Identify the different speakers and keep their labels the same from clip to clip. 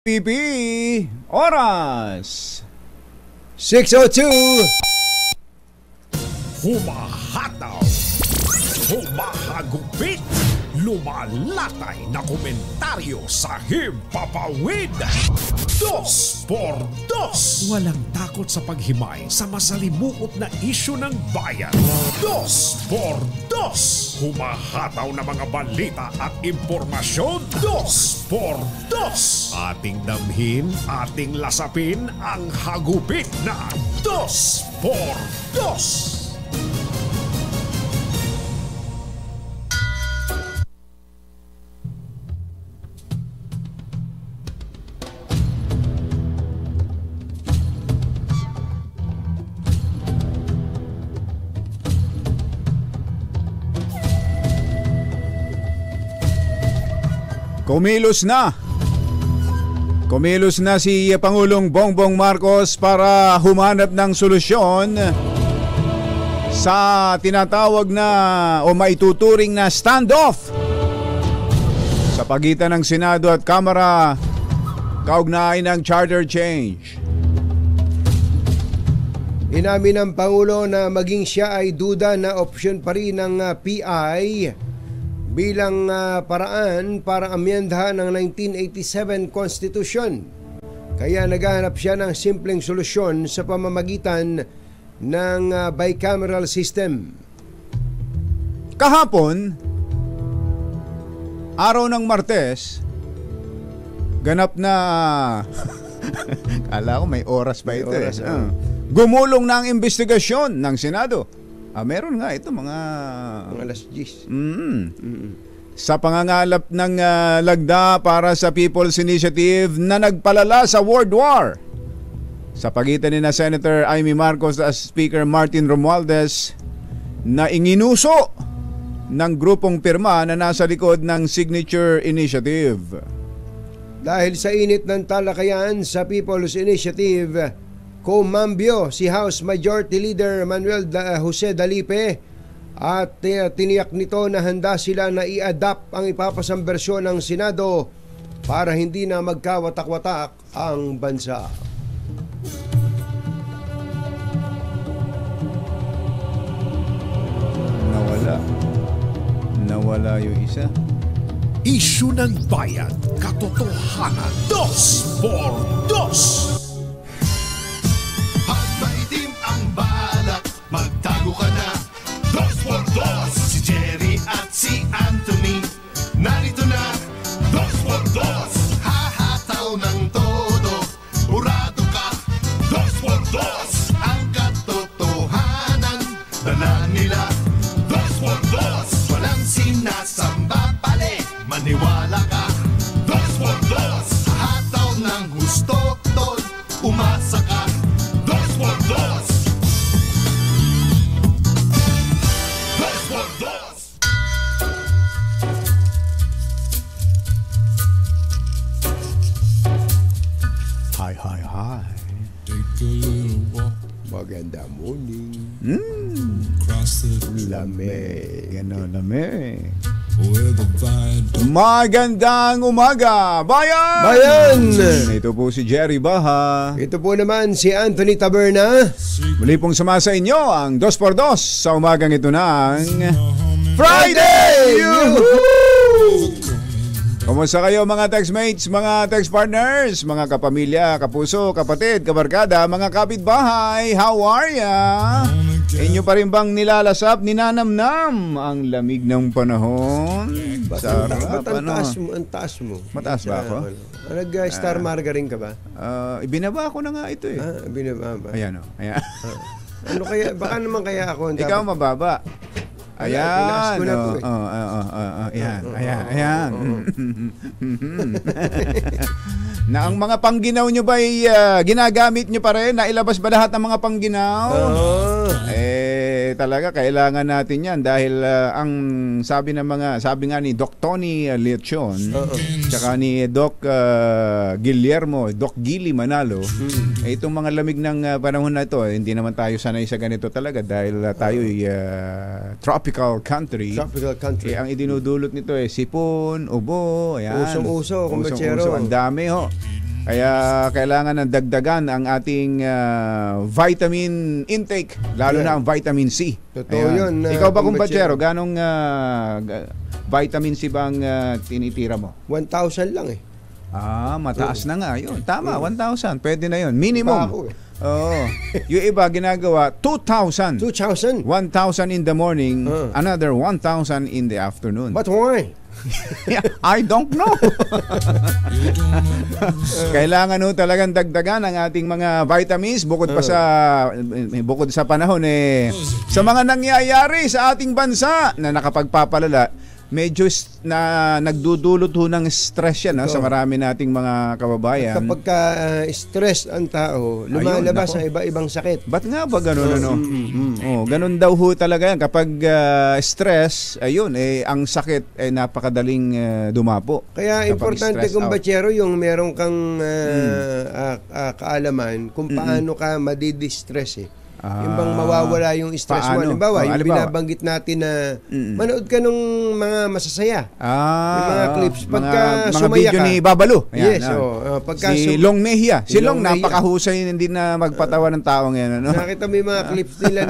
Speaker 1: PP Oras
Speaker 2: 6:02.
Speaker 3: Humahataw, humahagupit, lumalatay na komentaryo sa himpapawid. 2x2. Walang takot sa paghimay sa masalimuot na isyu ng bayan. 2x2. Humahataw na mga balita at impormasyon. 2x2. Ating damhin, ating lasapin ang hagupit na 2x2.
Speaker 1: Kumilos na si Pangulong Bongbong Marcos para humanap ng solusyon sa tinatawag na o maituturing na standoff sa pagitan ng Senado at Kamara kaugnay ng charter change.
Speaker 2: Inamin ng Pangulo na maging siya ay duda na opsyon pa rin ng PI bilang paraan para amyendahan ng 1987 Constitution. Kaya naghahanap siya ng simpleng solusyon sa pamamagitan ng bicameral system.
Speaker 1: Kahapon, araw ng Martes, ganap na kala ko may oras pa ito. Gumulong na ang investigasyon ng Senado. Meron nga ito mga
Speaker 2: alas 10.
Speaker 1: Sa pangangalap ng lagda para sa People's Initiative na nagpalala sa world war sa pagitan ni na Senator Amy Marcos at Speaker Martin Romualdez na inginuso ng grupong pirma na nasa likod ng Signature Initiative.
Speaker 2: Dahil sa init ng talakayan sa People's Initiative, kumambyo si House Majority Leader Manuel Jose Dalipe at tiniyak nito na handa sila na i-adapt ang ipapasang bersyon ng Senado para hindi na magkawatak-watak ang bansa.
Speaker 1: Nawala yung isa.
Speaker 3: Isyu ng bayan, katotohanan. 2x2.
Speaker 4: Magtago ka na, 2x2. Si Jerry at si Anthony, narito na, 2x2. Hahataw ng todo, urado ka, 2x2. Ang katotohanan, dala nila, 2x2. Walang sinasamba pali, maniwala ka, 2x2. Hahataw ng husto, tol, umasa ka, 2x2.
Speaker 1: Hi.
Speaker 5: Take a little walk.
Speaker 2: Maganda morning.
Speaker 5: Cross the
Speaker 2: Lamig.
Speaker 1: Lamig.
Speaker 5: where the viaduct.
Speaker 1: Magandang umaga, bayan!
Speaker 2: Bayan!
Speaker 1: Ito po si Jerry Baha.
Speaker 2: Ito po naman si Anthony Taberna.
Speaker 1: Muli pong sumasa inyo ang 2x2 sa umagang ito ng Friday! Kumusta kayo mga textmates, mga text partners, mga kapamilya, kapuso, kapatid, kabarkada, mga kapitbahay? How are ya? Inyo pa rin bang nilalasap, ninanamnam ang lamig ng panahon? Sarap, ano?
Speaker 2: Ang taas mo.
Speaker 1: Mataas ba ako?
Speaker 2: Nag-star margarine ka ba?
Speaker 1: Ibinaba ko na nga ito eh.
Speaker 2: Binaba ba?
Speaker 1: Ayan o. Ayan.
Speaker 2: Ano kaya, baka naman kaya ako.
Speaker 1: Ikaw mababa. Ayan. Ayan. Na ang mga pangginaw nyo ba ay ginagamit nyo pa rin? Nailabas ba lahat ng mga pangginaw? Talaga kailangan natin yan dahil ang sabi nga ni Doc Tony Leachon, tsaka ni Doc Guillermo, Doc Gili Manalo, itong mga lamig ng panahon na ito, hindi naman tayo sanay sa ganito talaga dahil tayo ay tropical country. Ang idinudulot nito sipon, ubo, ayan.
Speaker 2: Usong-uso, kumbachero.
Speaker 1: Ang dami ho. Kaya kailangan ng dagdagan ang ating vitamin intake, lalo na ang vitamin C.
Speaker 2: Totoo yun,
Speaker 1: Ikaw ba,
Speaker 2: kumbachero?
Speaker 1: kumbachero, ganong vitamin C bang tinitira mo?
Speaker 2: 1,000 lang eh.
Speaker 1: Mataas na nga. Yun, tama, 1,000. Pwede na yun. Minimum.
Speaker 2: Iba ako eh.
Speaker 1: Oo. Yung iba ginagawa, 2,000.
Speaker 2: 2,000.
Speaker 1: 1,000 in the morning, another 1,000 in the afternoon.
Speaker 2: But why?
Speaker 1: I don't know. Kailangan talagang dagdagan ang ating mga vitamins bukod sa panahon sa mga nangyayari sa ating bansa na nakapagpapalala. Medyo nagdudulot ng stress yan sa marami nating mga kababayan.
Speaker 2: At kapag stress ang tao, lumalabas ang iba-ibang sakit.
Speaker 1: Ba't nga ba ganun? Ganun daw talaga yan. Kapag stress, ang sakit ay napakadaling dumapo.
Speaker 2: Kaya importante kung bachero yung meron kang kaalaman kung paano ka madidistress yung bang mawawala yung stress mo. Halimbawa, yung binabanggit natin na manood ka nung mga masasaya. Yung mga clips. Pagka
Speaker 1: mga
Speaker 2: sumaya
Speaker 1: video
Speaker 2: ka.
Speaker 1: ni Babalu.
Speaker 2: Yes.
Speaker 1: Pagka si Long Mejia. Si Long, napakahusay hindi na magpatawa ng tao ngayon.
Speaker 2: Nakita mo yung mga clips nila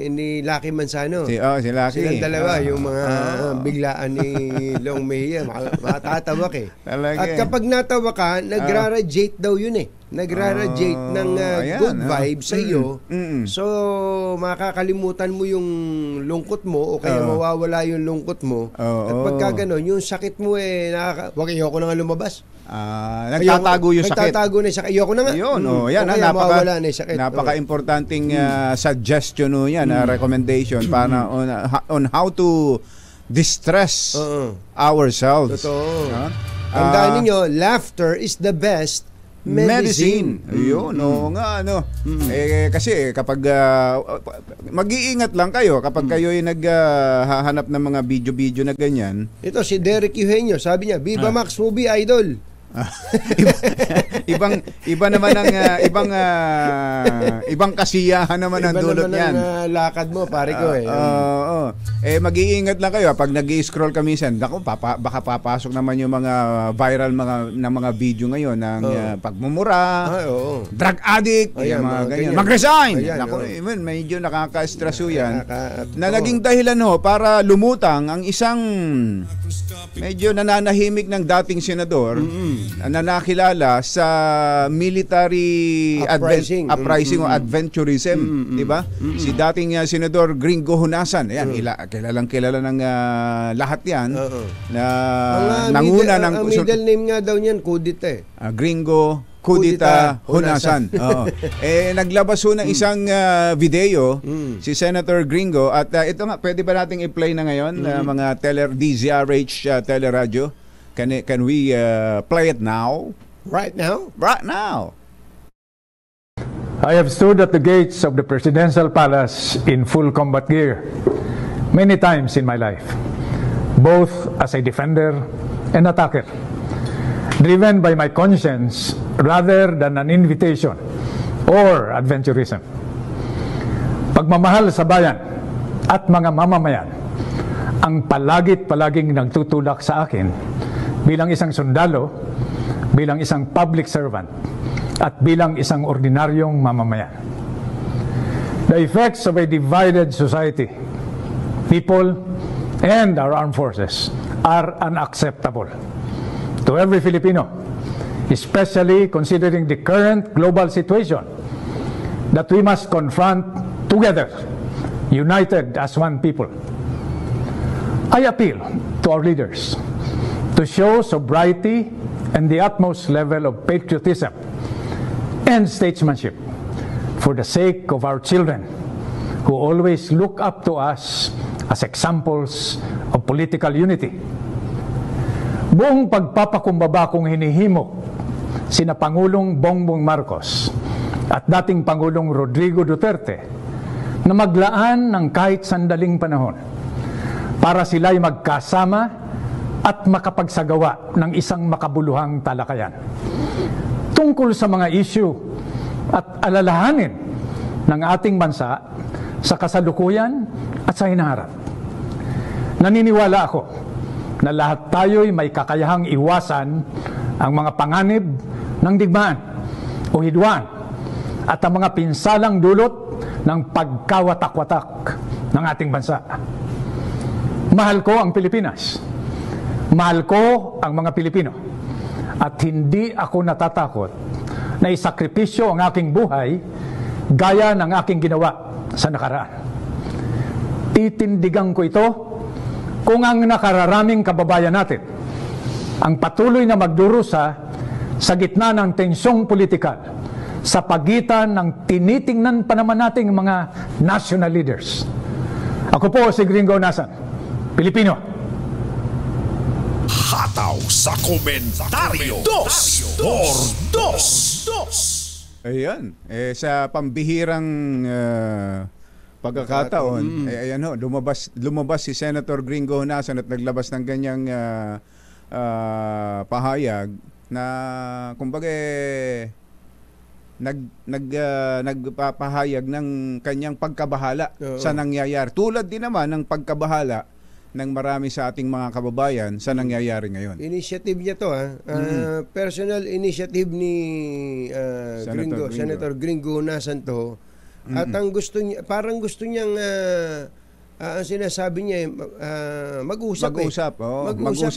Speaker 2: ni Lucky Manzano.
Speaker 1: Si Lucky.
Speaker 2: Silang dalawa, yung mga biglaan ni Long Mejia. Matatawa ka At kapag natawa ka, nagra-radiate daw yun nagra-radiate ng good vibes sa iyo. So, makakalimutan mo yung lungkot mo o kaya mawawala yung lungkot mo. At pagka ganon, yung sakit mo ayoko na nga lumabas.
Speaker 1: Nagtatago yung sakit.
Speaker 2: Nagtatago na yung sakit. Ayoko na nga.
Speaker 1: Yun,
Speaker 2: mawawala na yung sakit.
Speaker 1: Napaka-importanting suggestion yan, recommendation para on how to distress ourselves.
Speaker 2: Totoo. Tandaan ninyo, laughter is the best medicine.
Speaker 1: Ayun, kasi kapag mag-iingat lang kayo kapag kayo ay naghahanap ng mga video-video na ganyan.
Speaker 2: Ito si Derek Eugenio, sabi niya, Viva Max Movie Idol.
Speaker 1: Iba naman ang ibang kasiyahan naman ang dulot niyan.
Speaker 2: Iba naman ang lakad mo, pare ko
Speaker 1: mag-iingat lang kayo pag nag-i-scroll ka minsan. Baka papasok naman yung mga viral mga video ngayon ng pagmumura, drug addict, mga ganyan. Mag-resign. Medyo nakaka-stress yan. Na naging dahilan para lumutang ang isang medyo nananahimik ng dating senador na nakilala sa military uprising o adventurism, di ba? Si dating Senador Gringo Honasan. Ayan, kilala ng lahat 'yan. Na nanguna ng
Speaker 2: middle name nga daw niyan, Kudita
Speaker 1: Gringo Kudita Honasan. Naglabas ng isang video si Senator Gringo at ito nga, pwede ba nating i-play na ngayon mga DZRH teleradyo? Can we play it now?
Speaker 2: Right now?
Speaker 1: Right now.
Speaker 6: I have stood at the gates of the presidential palace in full combat gear many times in my life, both as a defender and attacker, driven by my conscience rather than an invitation or adventurism. Pagmamahal sa bayan at mga mamamayan ang palaging nagtutulak sa akin bilang isang sundalo, bilang isang public servant, at bilang isang ordinaryong mamamayan. The effects of a divided society, people, and our armed forces are unacceptable to every Filipino, especially considering the current global situation that we must confront together, united as one people. I appeal to our leaders to show sobriety and the utmost level of patriotism and statesmanship for the sake of our children who always look up to us as examples of political unity. Buong pagpapakumbaba kong hinihimok sina Pangulong Bongbong Marcos at dating Pangulong Rodrigo Duterte na maglaan ng kahit sandaling panahon para sila'y magkasama at makapagsagawa ng isang makabuluhang talakayan tungkol sa mga issue at alalahanin ng ating bansa sa kasalukuyan at sa hinaharap. Naniniwala ako na lahat tayo'y may kakayahang iwasan ang mga panganib ng digmaan o hidwaan at ang mga pinsalang dulot ng pagkawatak-watak ng ating bansa. Mahal ko ang Pilipinas. Mahal ko ang mga Pilipino. At hindi ako natatakot na isakripisyo ang aking buhay gaya ng aking ginawa sa nakaraan. Titindigan ko ito kung ang nakararaming kababayan natin ang patuloy na magdurusa sa gitna ng tensyong politikal sa pagitan ng tinitingnan pa naman nating mga national leaders. Ako po si Gringo Nasan, Pilipino.
Speaker 3: Hataw sa komentaryo. 2x2.
Speaker 1: Ayan, sa pambihirang pagkakataon, ayan ho, lumabas si Senator Gringo Honasan at naglabas ng ganyang pahayag na kumbaga nagpapahayag ng kanyang pagkabahala sa nangyayari. Tulad din naman ng pagkabahala ng marami sa ating mga kababayan sa nangyayari ngayon.
Speaker 2: Initiative niya to, personal initiative ni Senator Gringo Honasan to. At ang gusto niya, parang gusto niyang ang sinasabi niya mag-usap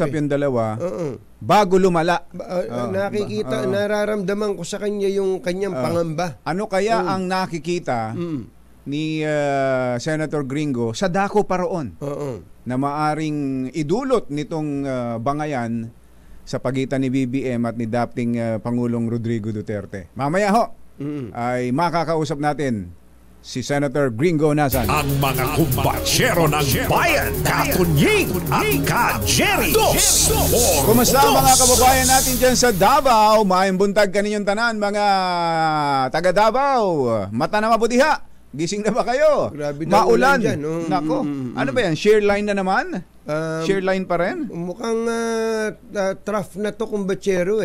Speaker 1: yung dalawa bago lumala.
Speaker 2: Nararamdaman ko sa kanya yung kanyang pangamba.
Speaker 1: Ano kaya ang nakikita ni Senator Gringo sa dako paroon na maaring idulot nitong bangayan sa pagitan ni BBM at ni dating Pangulong Rodrigo Duterte? Mamaya ho ay makakausap natin si Senator Gringo Honasan.
Speaker 3: Ang mga kumbatsero ng bayan, Katunying at Ka-Jerry.
Speaker 1: Kumusta mga kababayan natin dyan sa Davao? Maayong buntag kaninyong tanan, mga taga Davao. Mata na mabutiha. Gising na ba kayo?
Speaker 2: Grabe
Speaker 1: maulan.
Speaker 2: dyan.
Speaker 1: Nako, ano ba yan? Shear line na naman? Shear line pa rin?
Speaker 2: Mukhang trough na to kumbatsero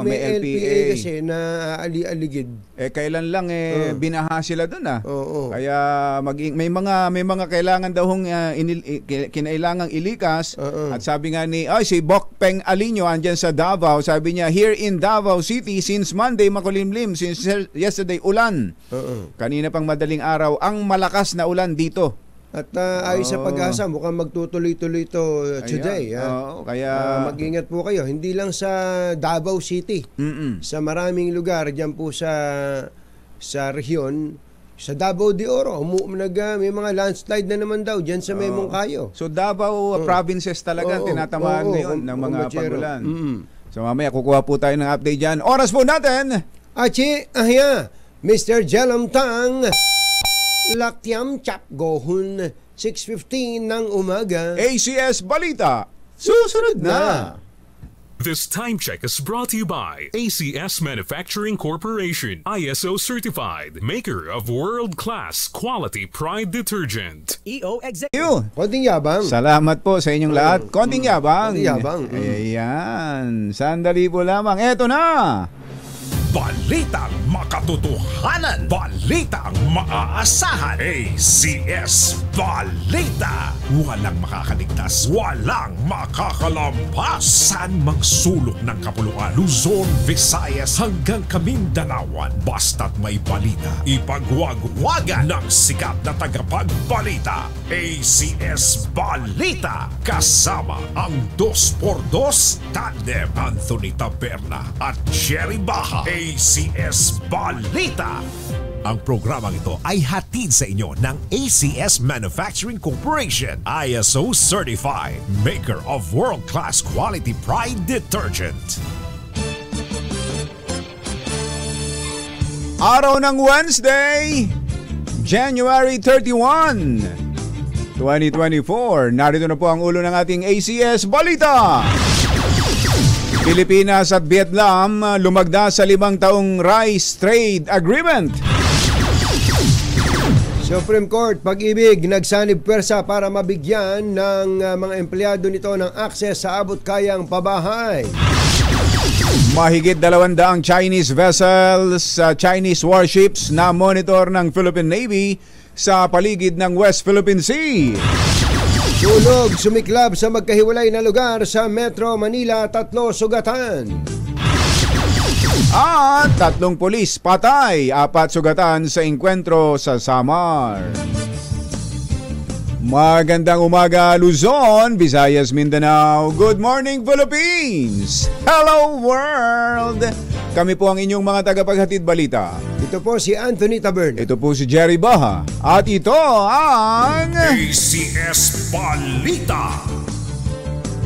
Speaker 2: may LPA kasi na aligid.
Speaker 1: Kailan lang binaha sila doon Kaya may mga kailangan daw kinailangang ilikas at sabi nga ni si Bok Peng Alinio andyan sa Davao, sabi niya here in Davao City since Monday makulimlim, since yesterday ulan. Kanina pang madaling araw ang malakas na ulan dito.
Speaker 2: At ayon sa Pag-asa, mukhang magtutuloy-tuloy ito today.
Speaker 1: Kaya
Speaker 2: mag-ingat po kayo. Hindi lang sa Davao City. Sa maraming lugar, dyan po sa rehiyon, sa Davao de Oro, may mga landslide na naman daw dyan sa may Moncayo.
Speaker 1: So Davao provinces talaga tinatamaan ngayon ng mga pagulan. So mamaya kukuha po tayo ng update dyan. Oras po natin!
Speaker 2: Mr. Jelam Tang, Lakyam Chap Gohun, 6:15 ng umaga.
Speaker 1: ACS Balita, susunod na!
Speaker 7: This time check is brought to you by ACS Manufacturing Corporation, ISO certified, maker of world-class quality Pride detergent.
Speaker 8: EO Executive.
Speaker 2: Konting yabang.
Speaker 1: Salamat po sa inyong lahat. Konting yabang.
Speaker 2: Ayan.
Speaker 1: Sandali po lamang. Eto na!
Speaker 3: Balitang makatotohanan, balitang maaasahan. ACS Balita. Walang makakaligtas, walang makakalampas. Saan magsulok ng kapuluan, Luzon, Visayas hanggang Kamindalawan. Basta't may balita, ipagwagwagan ng sikat na tagapagbalita. ACS Balita. Kasama ang 2x2 tandem Anthony Taberna at Jerry Baha. ACS Balita. Ang programang ito ay hatid sa inyo ng ACS Manufacturing Corporation, ISO certified, maker of world-class quality Pride detergent.
Speaker 1: Araw ng Wednesday, January 31, 2024. Narito na po ang ulo ng ating ACS Balita. Pilipinas at Vietnam lumagda sa 5 taong rice trade agreement.
Speaker 2: Supreme Court, Pag-ibig, nagsanib pwersa para mabigyan ng mga empleyado nito ng akses sa abot-kayang pabahay.
Speaker 1: Mahigit 200 Chinese vessels, Chinese warships na monitor ng Philippine Navy sa paligid ng West Philippine Sea.
Speaker 2: Sunog, sumiklab sa magkahiwalay na lugar sa Metro Manila, 3 sugatan.
Speaker 1: At 3 pulis patay, 4 sugatan sa engkwentro sa Samar. Magandang umaga Luzon, Visayas, Mindanao. Good morning Philippines! Hello world! Kami po ang inyong mga tagapaghatid balita.
Speaker 2: Ito po si Anthony Tabern.
Speaker 1: Ito po si Jerry Baha. At ito ang
Speaker 3: ACS Balita.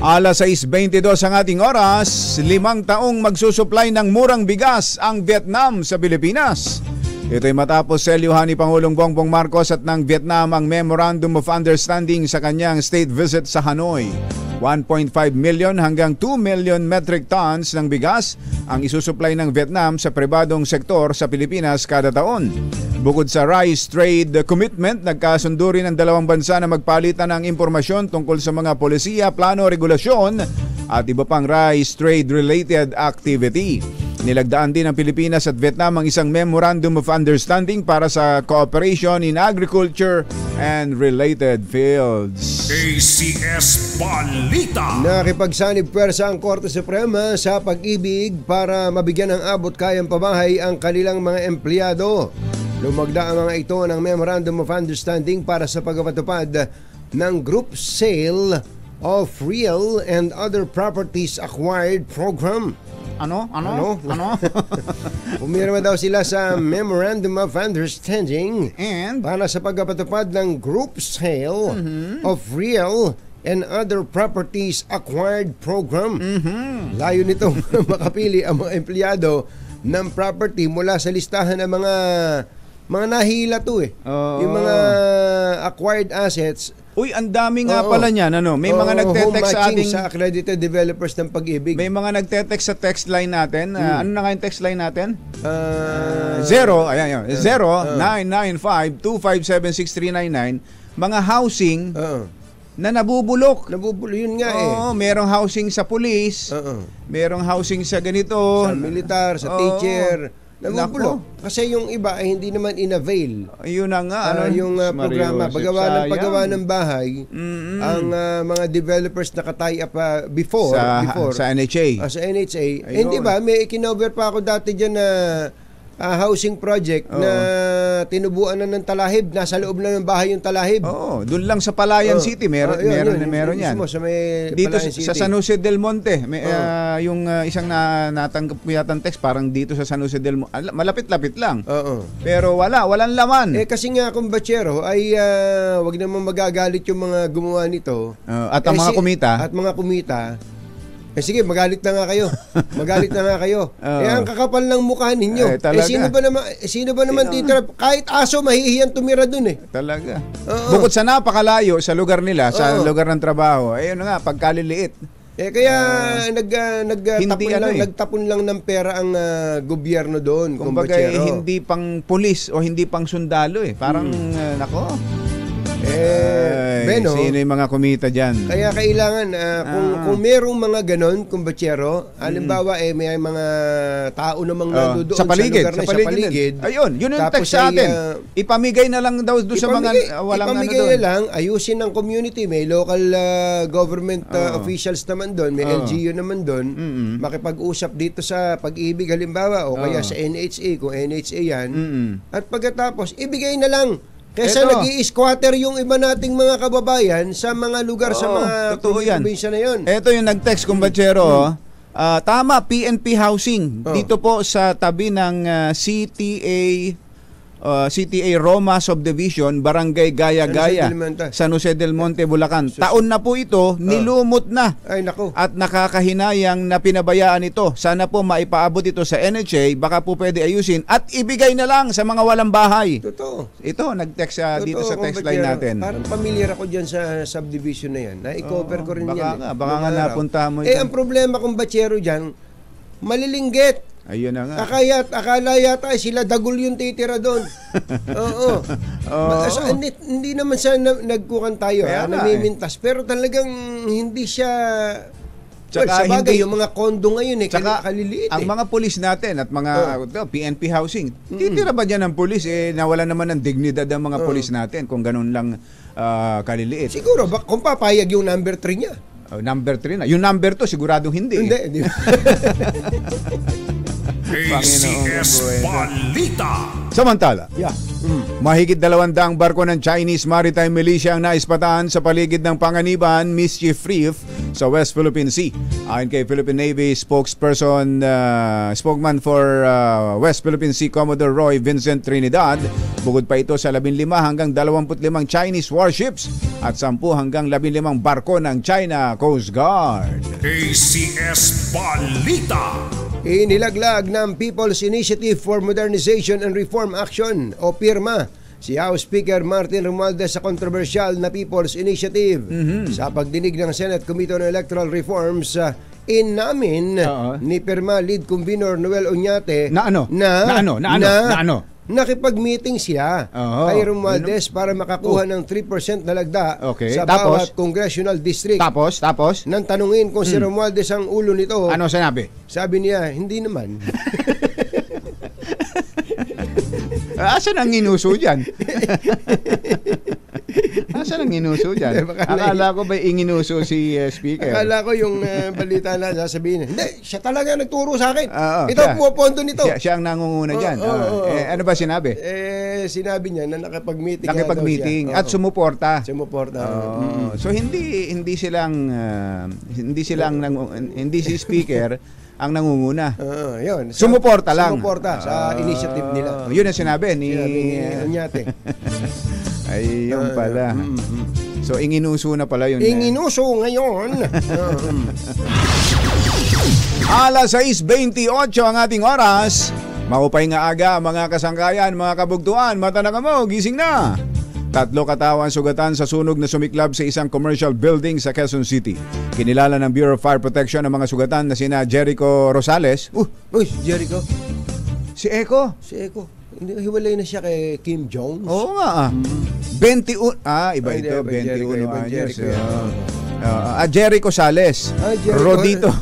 Speaker 1: Alas 6:22 ang ating oras. 5 taong magsusupply ng murang bigas ang Vietnam sa Pilipinas. Ito'y matapos selyuhan ni Pangulong Bongbong Marcos at ng Vietnam ang Memorandum of Understanding sa kanyang state visit sa Hanoi. 1.5 million hanggang 2 million metric tons ng bigas ang isusupply ng Vietnam sa pribadong sektor sa Pilipinas kada taon. Bukod sa rice trade commitment, nagkasundo rin ang dalawang bansa na magpalitan ng impormasyon tungkol sa mga polisiya, plano, regulasyon at iba pang rice trade-related activity. Nilagdaan din ng Pilipinas at Vietnam ang isang Memorandum of Understanding para sa cooperation in agriculture and related fields.
Speaker 3: ACS Balita.
Speaker 2: Nakipagsanib pwersa ang Korte Suprema sa pag-ibig para mabigyan ng abot kayang pabahay ang kanilang mga empleyado. Lumagda ang mga ito ng Memorandum of Understanding para sa pagpapatupad ng group sale of real and other properties acquired program.
Speaker 1: Ano?
Speaker 2: Pumirma daw sila sa Memorandum of Understanding
Speaker 1: And
Speaker 2: para sa pagpapatupad ng group sale of real and other properties acquired program. Layo nitong makapili ang mga empleyado ng property mula sa listahan ng mga nahila to eh. Yung mga acquired assets.
Speaker 1: Uy, ang dami nga pala niyan. May mga nagte-text sa ating
Speaker 2: sa accredited developers ng pag-ibig.
Speaker 1: May mga nagte-text sa text line natin. Ano na nga yung text line natin? 0995-257-6399. Mga housing na nabubulok.
Speaker 2: Yun nga eh.
Speaker 1: Merong housing sa police. Merong housing sa ganito.
Speaker 2: Sa militar, sa teacher. Nabubulok. Kasi yung iba ay hindi naman in-avail.
Speaker 1: Yun na nga.
Speaker 2: Yung programa. Paggawa ng bahay, ang mga developers na tie up before
Speaker 1: sa NHA.
Speaker 2: Sa NHA. Hindi ba, may kinover pa ako dati dyan na housing project na tinubuan na ng talahib. Nasa loob na ng bahay yung talahib.
Speaker 1: Doon lang sa Palayan City. Meron yan.
Speaker 2: Sa may
Speaker 1: dito
Speaker 2: Palayan City.
Speaker 1: sa San Jose del Monte. Yung isang natanggap ko yatang text parang dito sa San Jose del Monte. Malapit-lapit lang. Pero walang laman.
Speaker 2: Kasi nga kumbatsero ay wag naman magagalit yung mga gumawa nito.
Speaker 1: At ang mga kumita.
Speaker 2: At mga kumita. Sige, magalit na nga kayo. Ang kakapal ng mukha ninyo. Sino ba naman titira? Kahit aso, mahihiyang tumira dun eh.
Speaker 1: Talaga. Bukod sa napakalayo sa lugar nila, sa lugar ng trabaho, ayun nga, pagkaliliit.
Speaker 2: Kaya nagtapon lang ng pera ang gobyerno doon.
Speaker 1: Kumbaga, hindi pang pulis o hindi pang sundalo eh. Parang, nako. Sino yung mga kumita dyan?
Speaker 2: Kaya kailangan kung merong mga ganon, kumbatsero, halimbawa may mga tao namang nandoon
Speaker 1: sa paligid. Ayun, yun yung text sa atin. Ipamigay na lang daw doon sa mga walang ano doon.
Speaker 2: Ipamigay na lang, ayusin ng community. May local government officials naman doon, may LGU naman doon. Makipag-usap dito sa pag-ibig halimbawa o kaya sa NHA kung NHA yan. At pagkatapos, ibigay na lang. Kesa nag-i-squatter yung iba nating mga kababayan sa mga lugar sa mga probinsya na yun. Ito
Speaker 1: yung nag-text kumbatsero. Tama, PNP Housing. Dito po sa tabi ng CTA Roma Subdivision, Barangay Gaya-Gaya, San Jose del Monte, Bulacan. Taon na po ito, nilumot na.
Speaker 2: Ay, nako.
Speaker 1: At nakakahinayang na pinabayaan ito. Sana po maipaabot ito sa NHA, baka po pwede ayusin at ibigay na lang sa mga walang bahay.
Speaker 2: Totoo.
Speaker 1: Ito, nag-text dito sa text line natin.
Speaker 2: Parang familiar ako dyan sa subdivision na yan. Na-i-cover ko rin yan.
Speaker 1: Baka nga napunta mo
Speaker 2: ito. Ang problema kong batsero dyan, malilinggit.
Speaker 1: Ayun na nga.
Speaker 2: Akala yata sila dagul yung titira doon. Hindi naman sa nagkukan tayo, namimintas. Pero talagang hindi siya... sa bagay, yung mga kondo ngayon kaliliit.
Speaker 1: Ang mga pulis natin at mga PNP housing, titira ba dyan ng pulis? Nawala naman ng dignidad ang mga pulis natin kung ganun lang kaliliit.
Speaker 2: Siguro, kung papayag yung number 3 niya.
Speaker 1: Number 3 na. Yung number 2, siguradong hindi.
Speaker 2: Hindi.
Speaker 3: ACS Balita.
Speaker 1: Samantala,
Speaker 2: Yeah.
Speaker 1: mahigit 200 barko ng Chinese Maritime Militia ang naispatahan sa paligid ng Panganiban Mischief Reef sa West Philippine Sea. Ayon kay Philippine Navy spokesman for West Philippine Sea Commodore Roy Vincent Trinidad, bukod pa ito sa 15 hanggang 25 Chinese warships at 10 hanggang 15 barko ng China Coast Guard.
Speaker 3: ACS Balita.
Speaker 2: Inilaglag ng People's Initiative for Modernization and Reform Action o PIRMA si House Speaker Martin Romualdez sa kontrobersyal na People's Initiative. Sa pagdinig ng Senate Committee on Electoral Reforms, inamin ni PIRMA Lead Convener Noel Oñate
Speaker 1: Na ano?
Speaker 2: nakipag-meeting siya kay Romualdez para makakuha ng 3% na lagda sa bawat congressional district.
Speaker 1: Tapos?
Speaker 2: Nang tanungin kung si Romualdez ang ulo nito,
Speaker 1: Ano sinabi?
Speaker 2: sabi niya, hindi naman.
Speaker 1: Asan ang inuso dyan? Asan ang inuso dyan? Akala ko ba inginuso si Speaker?
Speaker 2: Akala ko yung balita na sasabihin, hindi, siya talaga nagturo sa akin. Ito
Speaker 1: siya.
Speaker 2: pumapondo nito.
Speaker 1: Siya ang nangunguna dyan. Ano ba sinabi?
Speaker 2: Sinabi niya na nakipag-meeting.
Speaker 1: Nakipag-meeting at sumuporta. So hindi si Speaker ang nangunguna.
Speaker 2: Yun.
Speaker 1: Sumuporta lang.
Speaker 2: Sumuporta sa initiative nila.
Speaker 1: Yun ang sinabi ni
Speaker 2: Oñate.
Speaker 1: Ay, yun pala. So, inginuso na pala yun.
Speaker 2: Inginuso ngayon.
Speaker 1: Alas 6:28 ang ating oras. Maupay nga aga, mga kasangkayan, mga kabugtuan, mata na kamo, gising na. 3 katawan sugatan sa sunog na sumiklab sa isang commercial building sa Quezon City. Kinilala ng Bureau of Fire Protection ang mga sugatan na sina Jericho Rosales.
Speaker 2: Uy, Jericho.
Speaker 1: Si Eko.
Speaker 2: Hiwalay na siya kay Kim Jones.
Speaker 1: Oo nga. 21. Iba ito. 21 anyos. Jericho Sales.
Speaker 2: Jericho.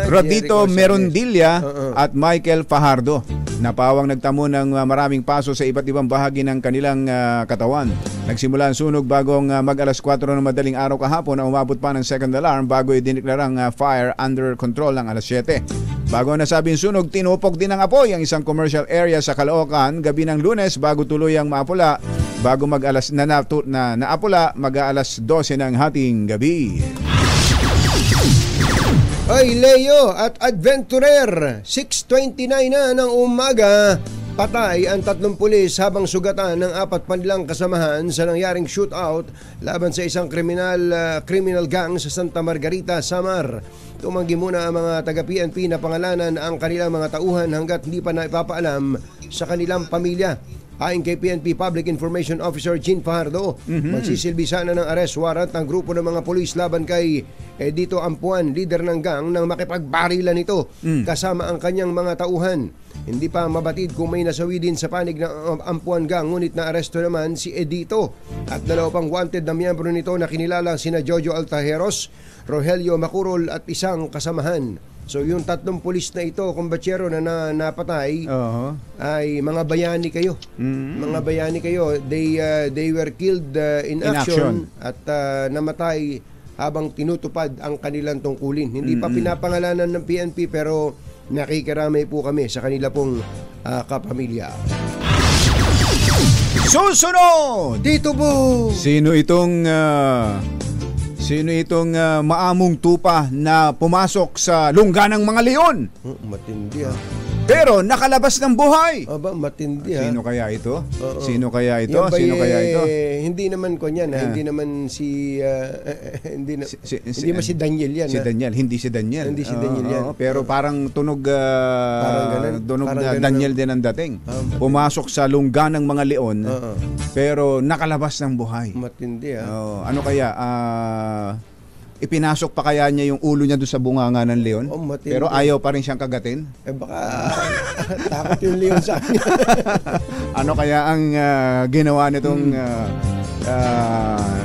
Speaker 1: Rodito
Speaker 2: Jericho
Speaker 1: Merondilla at Michael Fajardo. Napawang nagtamo ng maraming paso sa iba't ibang bahagi ng kanilang katawan. Nagsimula ang sunog bagong mag-alas 4 ng madaling araw kahapon na umabot pa ng second alarm bago idineklarang fire under control ng alas 7. Bago nasabing sunog, tinupok din ng apoy ang isang commercial area sa Caloocan gabi ng Lunes bago tuluyang maapula. Bago mag-alas naapula, mag-alas 12 ng hating gabi.
Speaker 2: Ay, Leo at Adventurer, 6:29 na ng umaga. Patay ang 3 pulis habang sugatan ng 4 panilang kasamahan sa nangyaring shootout laban sa isang criminal gang sa Santa Margarita, Samar. Tumanggi muna ang mga taga-PNP na pangalanan ang kanilang mga tauhan hanggat hindi pa naipapaalam sa kanilang pamilya. Ayon kay PNP Public Information Officer Jean Fajardo, magsisilbi sana ng arrest warrant ang grupo ng mga pulis laban kay Edito Ampuan, leader ng gang, nang makipagbarilan ito kasama ang kanyang mga tauhan. Hindi pa mabatid kung may nasawi din sa panig ng Ampuan gang, ngunit na-aresto naman si Edito at 2 pang wanted na miyembro nito na kinilala sina Jojo Altajeros, Rogelio Macurol at isang kasamahan. So yung 3 pulis na ito, kumbatsero na napatay, ay mga bayani kayo. Mga bayani kayo. They were killed in action at namatay habang tinutupad ang kanilang tungkulin. Hindi pa pinapangalanan ng PNP pero nakikiramay po kami sa kanila pong kapamilya.
Speaker 1: Susunod!
Speaker 2: Dito po!
Speaker 1: Sino itong maamong tupa na pumasok sa lungga ng mga leon?
Speaker 2: Matindi
Speaker 1: Pero nakalabas ng buhay.
Speaker 2: Aba, matindi
Speaker 1: Sino kaya ito?
Speaker 2: Yan ba hindi naman ko niyan, hindi naman si hindi man si Daniel yan.
Speaker 1: Hindi si Daniel.
Speaker 2: Hindi si Daniel yan.
Speaker 1: Pero parang tunog Daniel din ang dating. Pumasok sa lungga ng mga leon. Pero nakalabas ng buhay.
Speaker 2: Matindi
Speaker 1: ano kaya? Ipinasok pa kaya niya yung ulo niya doon sa bunganga ng leon? Pero ayaw pa rin siyang kagatin?
Speaker 2: Baka takot yung leon sa kanya.
Speaker 1: Ano kaya ang ginawa nitong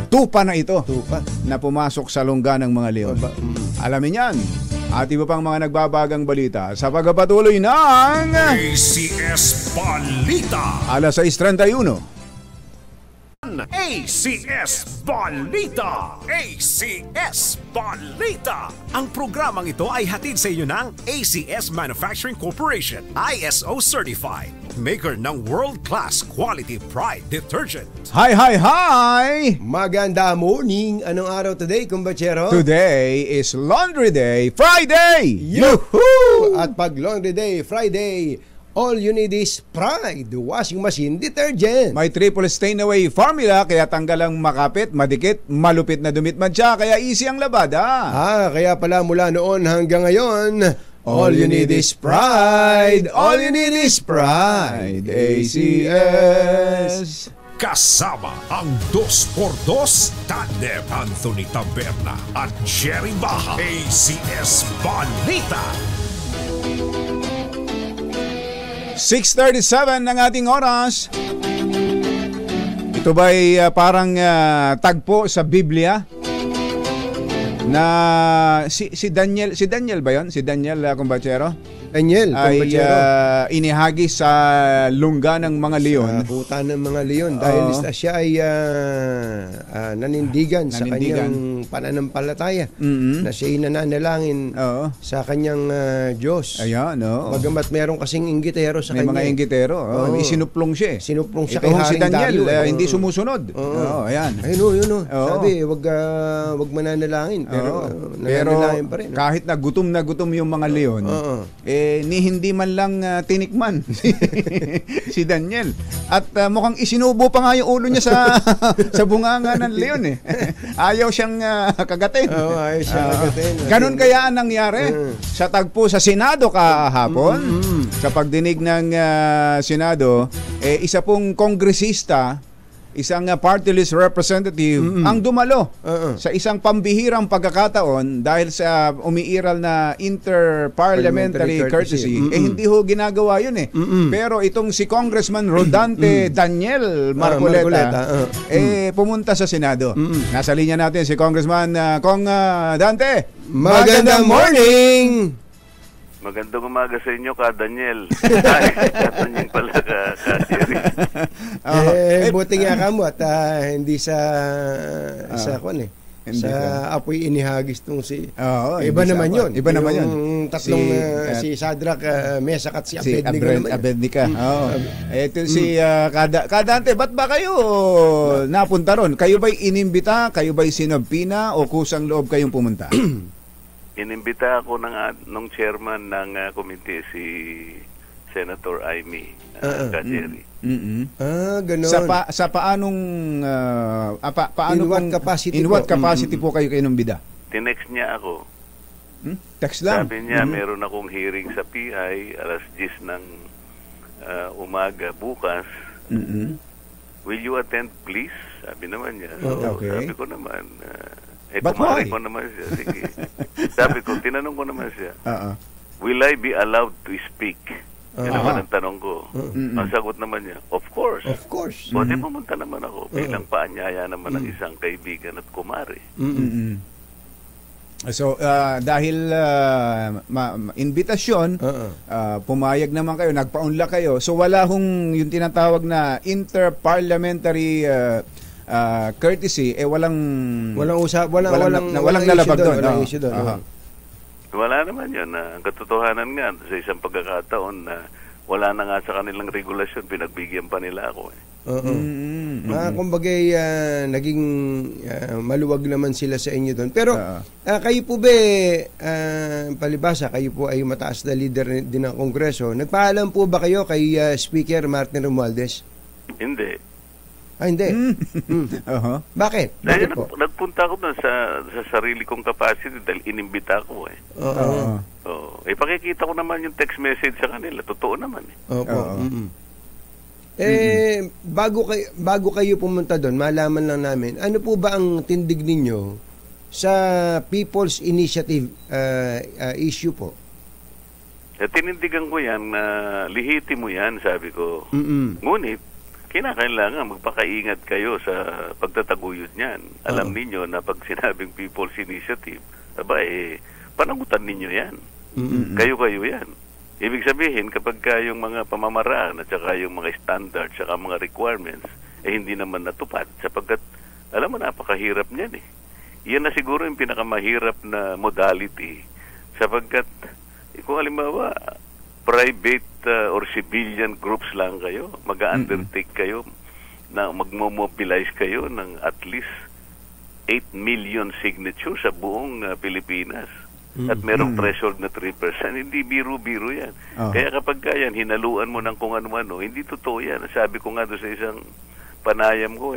Speaker 1: tupa na ito? Na pumasok sa lungga ng mga leon? Alamin yan. At iba pang mga nagbabagang balita sa pagpapatuloy ng
Speaker 3: ACS Balita.
Speaker 1: alas 6:31.
Speaker 3: naman, ACS Balita! ACS Balita! Ang programang ito ay hatid sa inyo ng ACS Manufacturing Corporation, ISO Certified, maker ng world-class quality pride detergent.
Speaker 1: Hi, hi, hi!
Speaker 2: Maganda morning. Anong araw today, kumbachero?
Speaker 1: Today is Laundry Day Friday!
Speaker 2: Yuhuu! At pag Laundry Day Friday, all you need is Pride washing machine detergent.
Speaker 1: May triple stain away formula kaya tanggal ang makapit, madikit, malupit na dumit man siya kaya easy ang labada.
Speaker 2: Kaya pala mula noon hanggang ngayon, all you need is Pride. All you need is Pride. ACS.
Speaker 3: Kasama ang 2x2 Tandem Anthony Taberna at Jerry Baha. ACS Balita!
Speaker 1: 6:37 ng ating oras. Ito ba'y parang tagpo sa Biblia na si Daniel ba 'yon? Si Daniel kumbachero?
Speaker 2: Daniel,
Speaker 1: ay
Speaker 2: kumbachero.
Speaker 1: inihagi sa lungga ng mga leon.
Speaker 2: Sa buta ng mga leon dahil
Speaker 1: Oo.
Speaker 2: siya ay nanindigan sa
Speaker 1: Nanindigan.
Speaker 2: kanyang pananampalataya
Speaker 1: Mhm.
Speaker 2: na siya ay nananalangin
Speaker 1: Oo.
Speaker 2: sa kanyang Diyos.
Speaker 1: Ayan, no.
Speaker 2: Bagamat meron kasing inggitero sa
Speaker 1: May
Speaker 2: kanya.
Speaker 1: mga inggitero.
Speaker 2: Oo.
Speaker 1: Isinuplong siya.
Speaker 2: Sinuplong siya
Speaker 1: Ito
Speaker 2: kay
Speaker 1: si
Speaker 2: Haring
Speaker 1: Daniel,
Speaker 2: Dario.
Speaker 1: hindi
Speaker 2: Oo.
Speaker 1: sumusunod. Oo, ayan.
Speaker 2: Ayun o, yun o.
Speaker 1: Oo.
Speaker 2: Sabi, wag mananalangin. Pero,
Speaker 1: Oo. Pero
Speaker 2: nananalangin pa rin.
Speaker 1: kahit na gutom yung mga leon,
Speaker 2: Oo.
Speaker 1: ni hindi man lang tinikman si Daniel. At mukhang isinubo pa nga yung ulo niya sa bunganga ng leon eh. Ayaw siyang kagatin.
Speaker 2: Oo, ayaw siyang kagatin.
Speaker 1: Ganun kaya ang nangyari sa tagpo sa Senado kahapon. Sa pagdinig ng Senado, isa pong kongresista, isang party list representative ang dumalo sa isang pambihirang pagkakataon dahil sa umiiral na interparliamentary courtesy. Hindi ho ginagawa yun eh. Pero itong si Congressman Rodante Daniel Marcoleta, pumunta sa Senado. Nasa linya natin si Congressman Kong Dante.
Speaker 2: Magandang morning!
Speaker 8: Magandang umaga sa inyo, Ka Daniel. Ay, Daniel pala, Ka Jerry.
Speaker 2: Buti nga ka mo at hindi sa kwan eh.
Speaker 1: Hindi
Speaker 2: Sa
Speaker 1: ka.
Speaker 2: apoy inihagis tong si
Speaker 1: Oo,
Speaker 2: iba
Speaker 1: hindi
Speaker 2: naman
Speaker 1: sa-
Speaker 2: yun.
Speaker 1: iba naman yun.
Speaker 2: Yung tatlong
Speaker 1: Si,
Speaker 2: si Shadrach, Meshach at si
Speaker 1: si
Speaker 2: Abednego naman.
Speaker 1: Abednica. Oo. Ito si Kadante, ba't ba kayo napunta ron? Kayo ba'y inimbita? Kayo ba'y sinabpina? O kusang loob kayong pumunta?
Speaker 8: Inimbita ako nung chairman ng committee, si Senator Amy, Ka Jerry.
Speaker 2: Ganun.
Speaker 1: Sa paanong paano
Speaker 2: In what
Speaker 1: pong-
Speaker 2: capacity
Speaker 1: in what
Speaker 2: po?
Speaker 1: capacity po kayo kinumbida?
Speaker 8: Tinext niya ako.
Speaker 1: Text lang.
Speaker 8: Sabi niya, meron akong hearing sa PI, alas 10 ng umaga bukas. Will you attend, please? Sabi naman niya. So,
Speaker 1: Okay.
Speaker 8: sabi ko naman,
Speaker 1: But
Speaker 8: kumari
Speaker 1: why?
Speaker 8: ko naman siya. Sige. Sabi ko, tinanong ko naman siya,
Speaker 1: Oo.
Speaker 8: will I be allowed to speak? Yan naman ang tanong ko. Ang sagot naman niya, of course.
Speaker 2: Of course.
Speaker 8: Pwede pumunta naman ako bilang paanyaya naman ng isang kaibigan at kumari.
Speaker 1: So, dahil invitasyon, pumayag naman kayo, nagpaunla kayo. So, wala hong yung tinatawag na interparliamentary courtesy, walang
Speaker 2: walang
Speaker 1: lalabag doon.
Speaker 2: Walang
Speaker 1: Oo.
Speaker 2: issue doon.
Speaker 1: Aha.
Speaker 8: Wala naman yun. Ang katotohanan nga, sa isang pagkakataon na wala na nga sa kanilang regulasyon, pinagbigyan pa nila ako.
Speaker 2: Kumbaga naging maluwag naman sila sa inyo doon. Pero kayo po ba, palibasa, kayo po ay mataas na leader din ng Kongreso. Nagpaalam po ba kayo kay Speaker Martin Romualdez?
Speaker 8: Hindi.
Speaker 2: Hindi. Bakit?
Speaker 8: Dahil
Speaker 2: Bakit po?
Speaker 8: nagpunta ako doon sa sarili kong capacity dahil inimbita ko eh.
Speaker 2: Oo.
Speaker 8: Pakikita ko naman yung text message sa kanila. Totoo naman eh.
Speaker 2: Opo. Bago kayo pumunta doon, malaman lang namin, ano po ba ang tindig ninyo sa People's Initiative issue po?
Speaker 8: Tinindigan ko yan na lihitimo yan, sabi ko. Ngunit, kinakailangan magpakaingat kayo sa pagtataguyod niyan. Alam ninyo na pag sinabing People's Initiative, panagutan ninyo yan. Kayo-kayo yan. Ibig sabihin, kapag yung mga pamamaraan at saka yung mga standards at mga requirements, hindi naman natupad sapagkat alam mo napakahirap niyan eh. Yan na siguro yung pinakamahirap na modality sapagkat kung halimbawa private or civilian groups lang kayo, mag-undertake kayo na magmo-mobilize kayo ng at least 8 million signatures sa buong Pilipinas. At merong threshold na 3%. Hindi biro-biro yan. Kaya kapag yan, hinaluan mo ng kung ano-ano, hindi totoo yan. Sabi ko nga doon sa isang panayam ko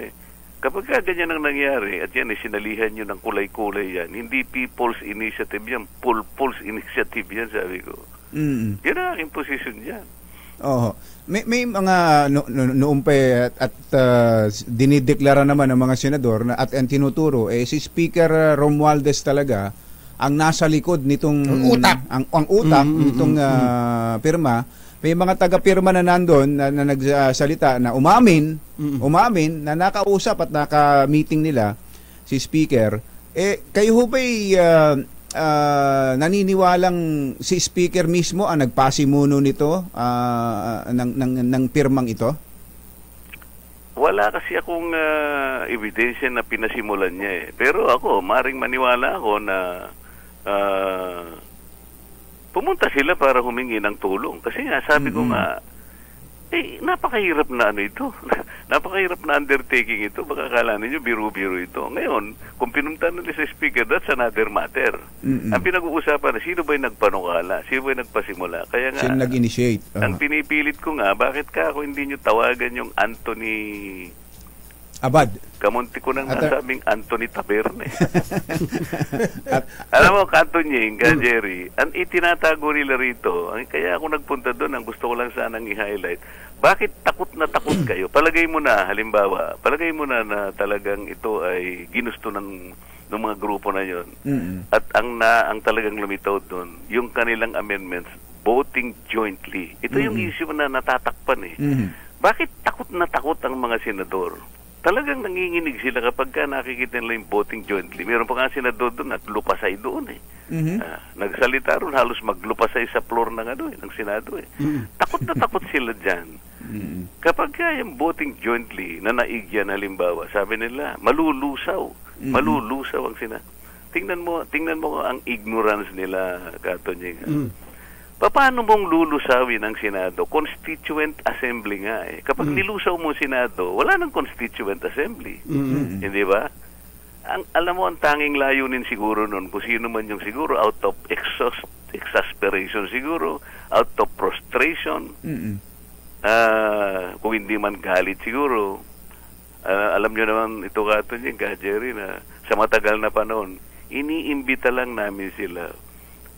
Speaker 8: kapag ganyan ang nangyari, at yan, sinalihan nyo ng kulay-kulay yan, hindi people's initiative yan, Pulpul's initiative yan, sabi ko. Yan ang aking posisyon yan.
Speaker 1: May mga noong pa at dinideklara naman ng mga senador na at ang tinuturo si Speaker Romualdez talaga ang nasa likod nitong ang utak nitong pirma. May mga taga-pirma na nandoon na nagsalita na umamin na nakausap at naka-meeting nila si Speaker. Kayo ho ba'y naniniwalang si Speaker mismo ang nagpasimuno nito ng pirmang ito?
Speaker 8: Wala kasi akong ebidensya na pinasimulan niya Pero ako, maring maniwala ako na pumunta sila para humingi ng tulong. Kasi nga, sabi ko nga, napakahirap na ito. Napakahirap na undertaking ito. Baka akala ninyo, biro-biro ito. Ngayon, kung pinunta nila sa Speaker, that's another matter. Ang pinag-uusapan, sino ba yung nagpanukala? Sino ba yung nagpasimula? Kaya nga,
Speaker 1: sino nag-initiate?
Speaker 8: Ang pinipilit ko nga, bakit ka ako hindi nyo tawagan yung Anthony
Speaker 1: Abad?
Speaker 8: Kamunti ko nang nasabing Anthony Taberne. Alam mo, Katunying, Jerry, ang itinatago nila rito, kaya ako nagpunta doon, ang gusto ko lang sanang i-highlight, bakit takot na takot kayo? Palagay mo na, halimbawa, na talagang ito ay ginusto ng mga grupo na yon. At ang talagang lumitaw doon, yung kanilang amendments, voting jointly. Ito yung issue na natatakpan Bakit takot na takot ang mga senador? Talagang nanginginig sila kapag nakikita nila yung voting jointly. Meron pa nga senador doon, naglupasay doon nagsalita ron, halos maglupasay sa floor ng ng Senado Takot na takot sila dyan. Kapag yung voting jointly na naigyan, halimbawa, sabi nila, malulusaw ang Senado. Tingnan mo ang ignorance nila, Katonying. Paano mong lulusawin ang Senado? Constituent Assembly nga Kapag nilusaw mo Senado, wala nang Constituent Assembly. Hindi ba? Alam mo, ang tanging layunin siguro nun, kung sino man yung siguro, out of exasperation siguro, out of frustration, kung hindi man galit siguro, alam nyo naman ito Jerry, na sa matagal na panahon, iniimbita lang namin sila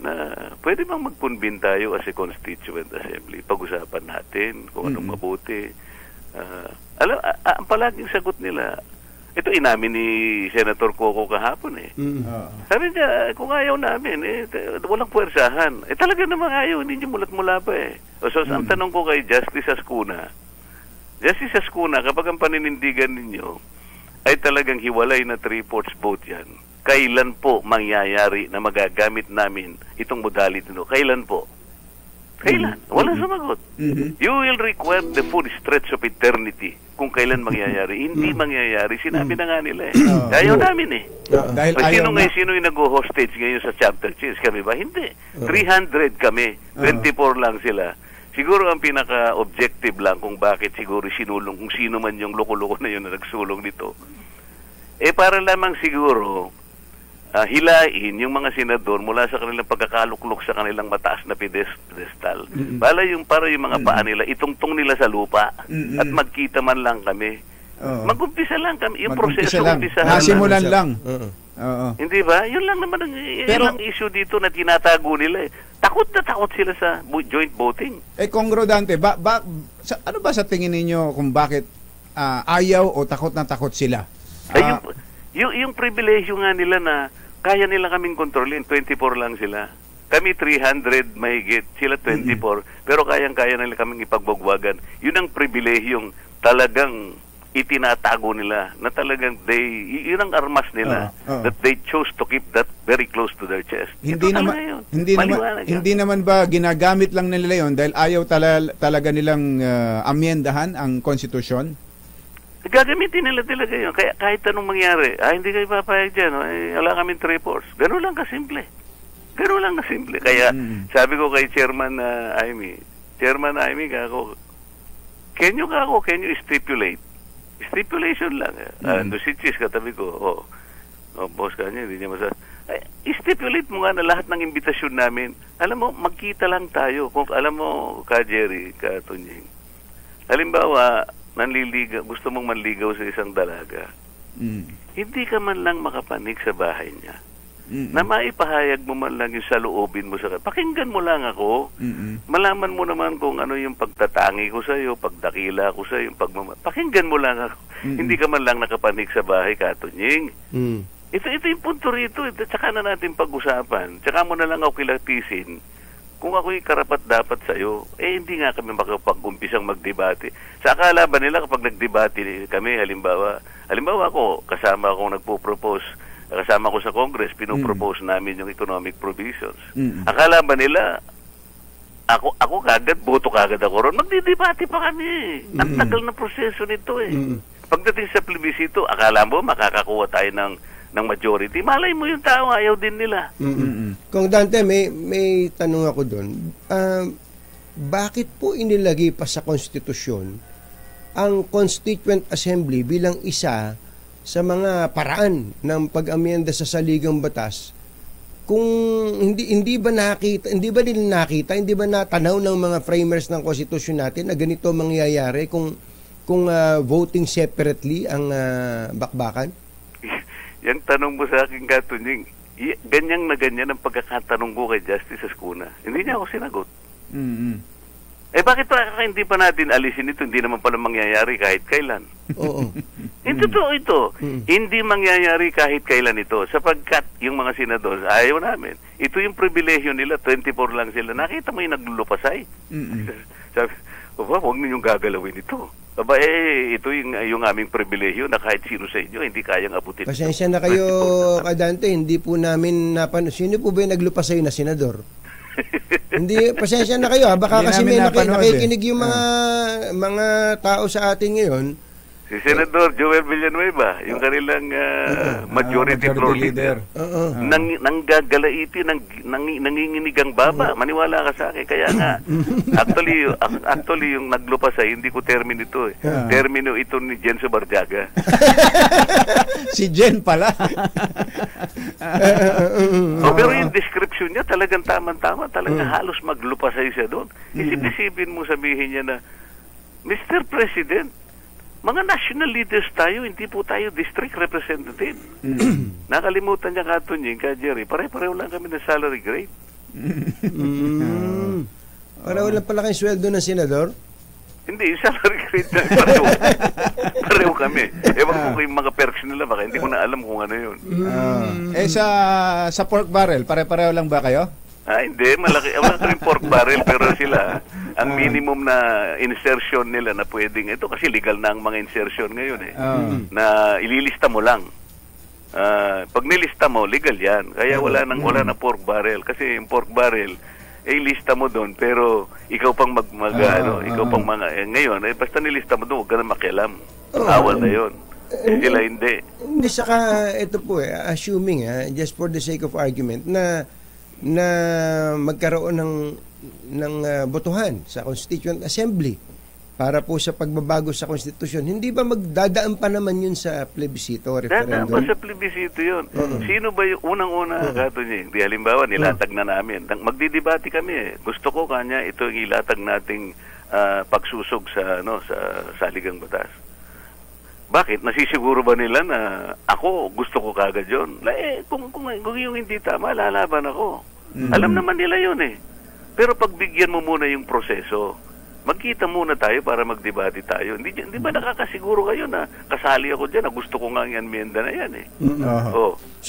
Speaker 8: na pwede bang magpunbin tayo as a Constituent Assembly. Pag-usapan natin kung anong mabuti. Ang palaging sagot nila, ito inamin ni Senator Coco kahapon Sabi niya, kung ayaw namin, walang puwersahan. Talaga namang ayaw, hindi niyo mulat-mula pa So, ang tanong ko kay Justice Ascuna, kapag ang paninindigan ninyo ay talagang hiwalay na 3/4 vote yan, kailan po mangyayari na magagamit namin itong modality Kailan po? Kailan? Walang sumagot. You will require the full stretch of eternity kung kailan mangyayari. Hindi mangyayari. Sinabi na nga nila Ayaw namin
Speaker 1: Dahil
Speaker 8: sino yung nag-hostage ngayon sa chapter change? Kami ba? Hindi. 300 kami. 24 lang sila. Siguro ang pinaka-objective lang kung bakit siguro sinulong, kung sino man yung loko-loko na yun na nagsulong nito. Para lamang siguro hilain yung mga senador mula sa kanilang pagkakaluklok sa kanilang mataas na pedestal. Para yung mga paa nila, itungtong nila sa lupa at magkita man lang kami. Mag-umpisa lang kami. Yung proseso, umpisahan
Speaker 1: nasimulan lang.
Speaker 8: Hindi ba? Yun lang naman ang issue dito na tinatago nila Takot na takot sila sa joint voting.
Speaker 1: Kong Rodante, ano ba sa tingin ninyo kung bakit ayaw o takot na takot sila?
Speaker 8: Yung pribilehyo nga nila na kaya nila kaming kontrolin, 24 lang sila. Kami 300 mahigit, sila 24, pero kayang-kaya nila kaming ipagbagwagan. Yun ang pribilehyong talagang itinatago nila, na talagang yun ang armas nila, that they chose to keep that very close to their chest.
Speaker 1: Hindi naman ba ginagamit lang nila yon dahil ayaw talaga nilang amyendahan ang konstitusyon?
Speaker 8: Gagamitin nila talaga yun. Kaya kahit anong mangyari, hindi kayo papayag dyan, wala kaming 3/4. Ganun lang kasimple. Ganun lang kasimple. Kaya sabi ko kay Chairman Aimee, kako, can you stipulate? Stipulation lang. Ando si Chis, katabi ko, boss kanya, hindi niya stipulate mo nga na lahat ng imbitasyon namin. Alam mo, magkita lang tayo. Kung alam mo, ka Jerry, ka Tunying, halimbawa, gusto mong manligaw sa isang dalaga, hindi ka man lang makapanig sa bahay niya. Na maipahayag mo man lang yung saloobin mo sa kanya. Pakinggan mo lang ako. Malaman mo naman kung ano yung pagtatangi ko sa iyo, pagdakila ko sa iyo, pakinggan mo lang ako. Hindi ka man lang nakapanig sa bahay, Katunying. Ito yung punto rito. Tsaka na natin pag-usapan. Tsaka mo na lang ako kilatisin. Kung ako'y karapat dapat sa iyo, hindi nga kami makapag-umpisang magdebate. Sa akala ba nila kapag nagdebate kami, halimbawa ako, kasama akong nagpo-propose, kasama ko sa Congress, pinopropose namin yung economic provisions. Akala ba nila, ako kagad, boto kagad ako ron, magdidebate pa kami. Ang tagal na proseso nito Pagdating sa plebisito, akala mo makakakuha tayo ng majority. Malay mo yung tao, ayaw din nila.
Speaker 2: Kung Dante, may tanong ako doon. Bakit po inilagay pa sa konstitusyon ang Constituent Assembly bilang isa sa mga paraan ng pag-amyenda sa saligang batas? Kung hindi ba nila nakita, hindi ba natanaw ng mga framers ng konstitusyon natin na ganito mangyayari kung voting separately ang bakbakan?
Speaker 8: Yung tanong mo sa akin, Katunying, ganyan na ganyan ang pagkakatanong ko kay Justice Ascuna. Hindi niya ako sinagot. Bakit hindi pa natin alisin ito? Hindi naman pala mangyayari kahit kailan.
Speaker 2: Oo.
Speaker 8: Totoo ito. Hindi mangyayari kahit kailan ito. Sapagkat yung mga senador, ayaw namin. Ito yung pribilehyo nila, 24 lang sila. Nakita mo yung naglulupasay. Sabi, huwag ninyong gagalawin ito. Ito yung aming pribilehyo na kahit sino sa inyo, hindi kayang abutin.
Speaker 2: Pasensya na kayo, Kadante, hindi po namin sino po ba yung naglupa sa'yo na senador? Hindi, pasensya na kayo, baka kasi may nakikinig yung mga tao sa atin ngayon.
Speaker 8: Si Senador Joel Villanueva, yung kanilang majority floor leader. Nanggagalaiti, nanginginig ang baba. Maniwala ka sa akin. Kaya nga, actually yung naglupasay, hindi ko termino ito. Termino ito ni Jen Subarjaga.
Speaker 1: Si Jen pala.
Speaker 8: Pero yung description niya, talagang tama-tama. Talagang halos maglupasay siya doon. Isip-isipin mo sabihin niya na, Mr. President, mga national leaders tayo, hindi po tayo district representative. Nakalimutan niya, Katunying, ka Jerry, pare-pareho lang kami ng salary grade.
Speaker 2: Pareho lang pala kayong sweldo ng senador?
Speaker 8: Hindi, salary grade na pareho kami. Ewan ko yung mga perks nila, baka hindi ko na alam kung ano yun.
Speaker 1: Sa pork barrel, pare-pareho lang ba kayo?
Speaker 8: Hindi, malaki rin pork barrel, pero sila, ang minimum na insertion nila na pwedeng, ito kasi legal na ang mga insertion ngayon na ililista mo lang. Pag nilista mo, legal yan. Kaya wala na pork barrel. Kasi yung pork barrel, lista mo doon, pero ikaw pang ikaw pang ngayon, basta nilista mo doon, huwag ka na makialam. Awal na yun. Sila hindi.
Speaker 2: Hindi, saka ito po assuming, just for the sake of argument, na magkaroon ng botohan sa Constituent Assembly para po sa pagbabago sa konstitusyon, hindi ba magdadaan pa naman yun sa plebisito, referendum?
Speaker 8: Dadaan pa sa plebisito yun. Sino ba yung unang-una, Katunying? Di halimbawa, nilatag na namin. Magdidebate kami. Gusto ko kanya ito yung ilatag nating pagsusog sa saligang batas. Bakit? Nasisiguro ba nila na ako gusto ko kagad yun? Kung yung hindi tama, lalaban ako. Alam naman nila yun Pero pagbigyan mo muna yung proseso, magkita muna tayo para magdebate tayo. Hindi ba nakakasiguro kayo na kasali ako dyan na gusto ko nga yung amenda na yan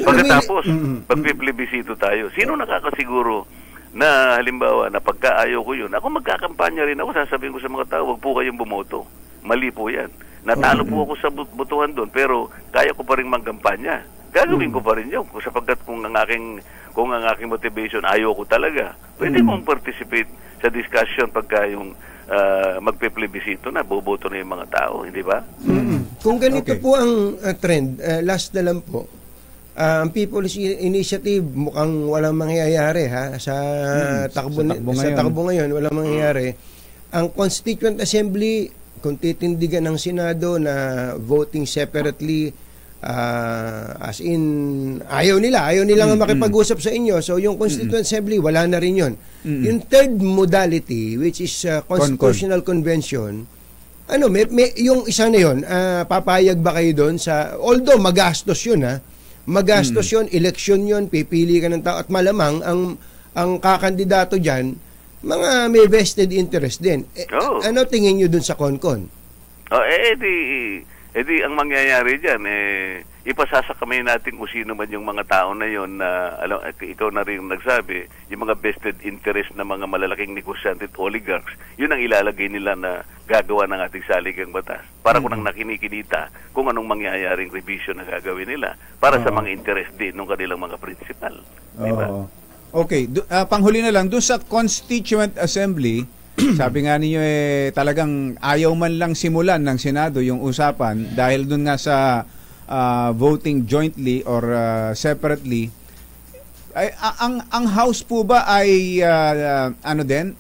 Speaker 8: Pagkatapos, pagpiplebisito tayo, sino nakakasiguro na halimbawa na pagkaayaw ko yun, ako magkakampanya rin ako, sasabihin ko sa mga tao, wag po kayong bumoto. Mali po yan. Natalo po ako sa botohan doon, pero kaya ko pa rin magkampanya. Gagawin ko pa rin yun, sapagkat kung ang aking motivation, ayaw ko talaga. Pwede kong participate sa discussion pagka yung magpe-plebiscito na, boboto na yung mga tao, hindi ba?
Speaker 2: Kung ganito
Speaker 1: Okay.
Speaker 2: po ang trend, last na lang po, ang People's Initiative mukhang walang mangyayari sa takbo ngayon, walang mangyayari. Ang Constituent Assembly, kung titindigan ng Senado na voting separately, as in ayaw nila nga makipag-usap sa inyo, so yung Constituent Assembly wala na rin yun. Yung third modality, which is Constitutional Convention, may yung isa na yun, papayag ba kayo doon sa, although magastos yun magastos yun, election yun, pipili ka ng tao, at malamang ang kakandidato dyan, mga may vested interest din. Ano tingin nyo dun sa CONCON?
Speaker 8: Di ang mangyayari dyan, ipasasakamay natin kung sino man yung mga tao na yon na, ikaw na rin nagsabi, yung mga vested interest na mga malalaking negosyante at oligarchs, yun ang ilalagay nila na gagawa ng ating saligang batas. Para kung nang nakinikinita kung anong mangyayaring revision na gagawin nila para sa mga interest din ng kanilang mga principal. Diba?
Speaker 1: Okay, panghuli na lang, doon sa Constituent Assembly, sabi nga ninyo talagang ayaw man lang simulan ng Senado yung usapan dahil doon nga sa voting jointly or separately. Ang House po ba ay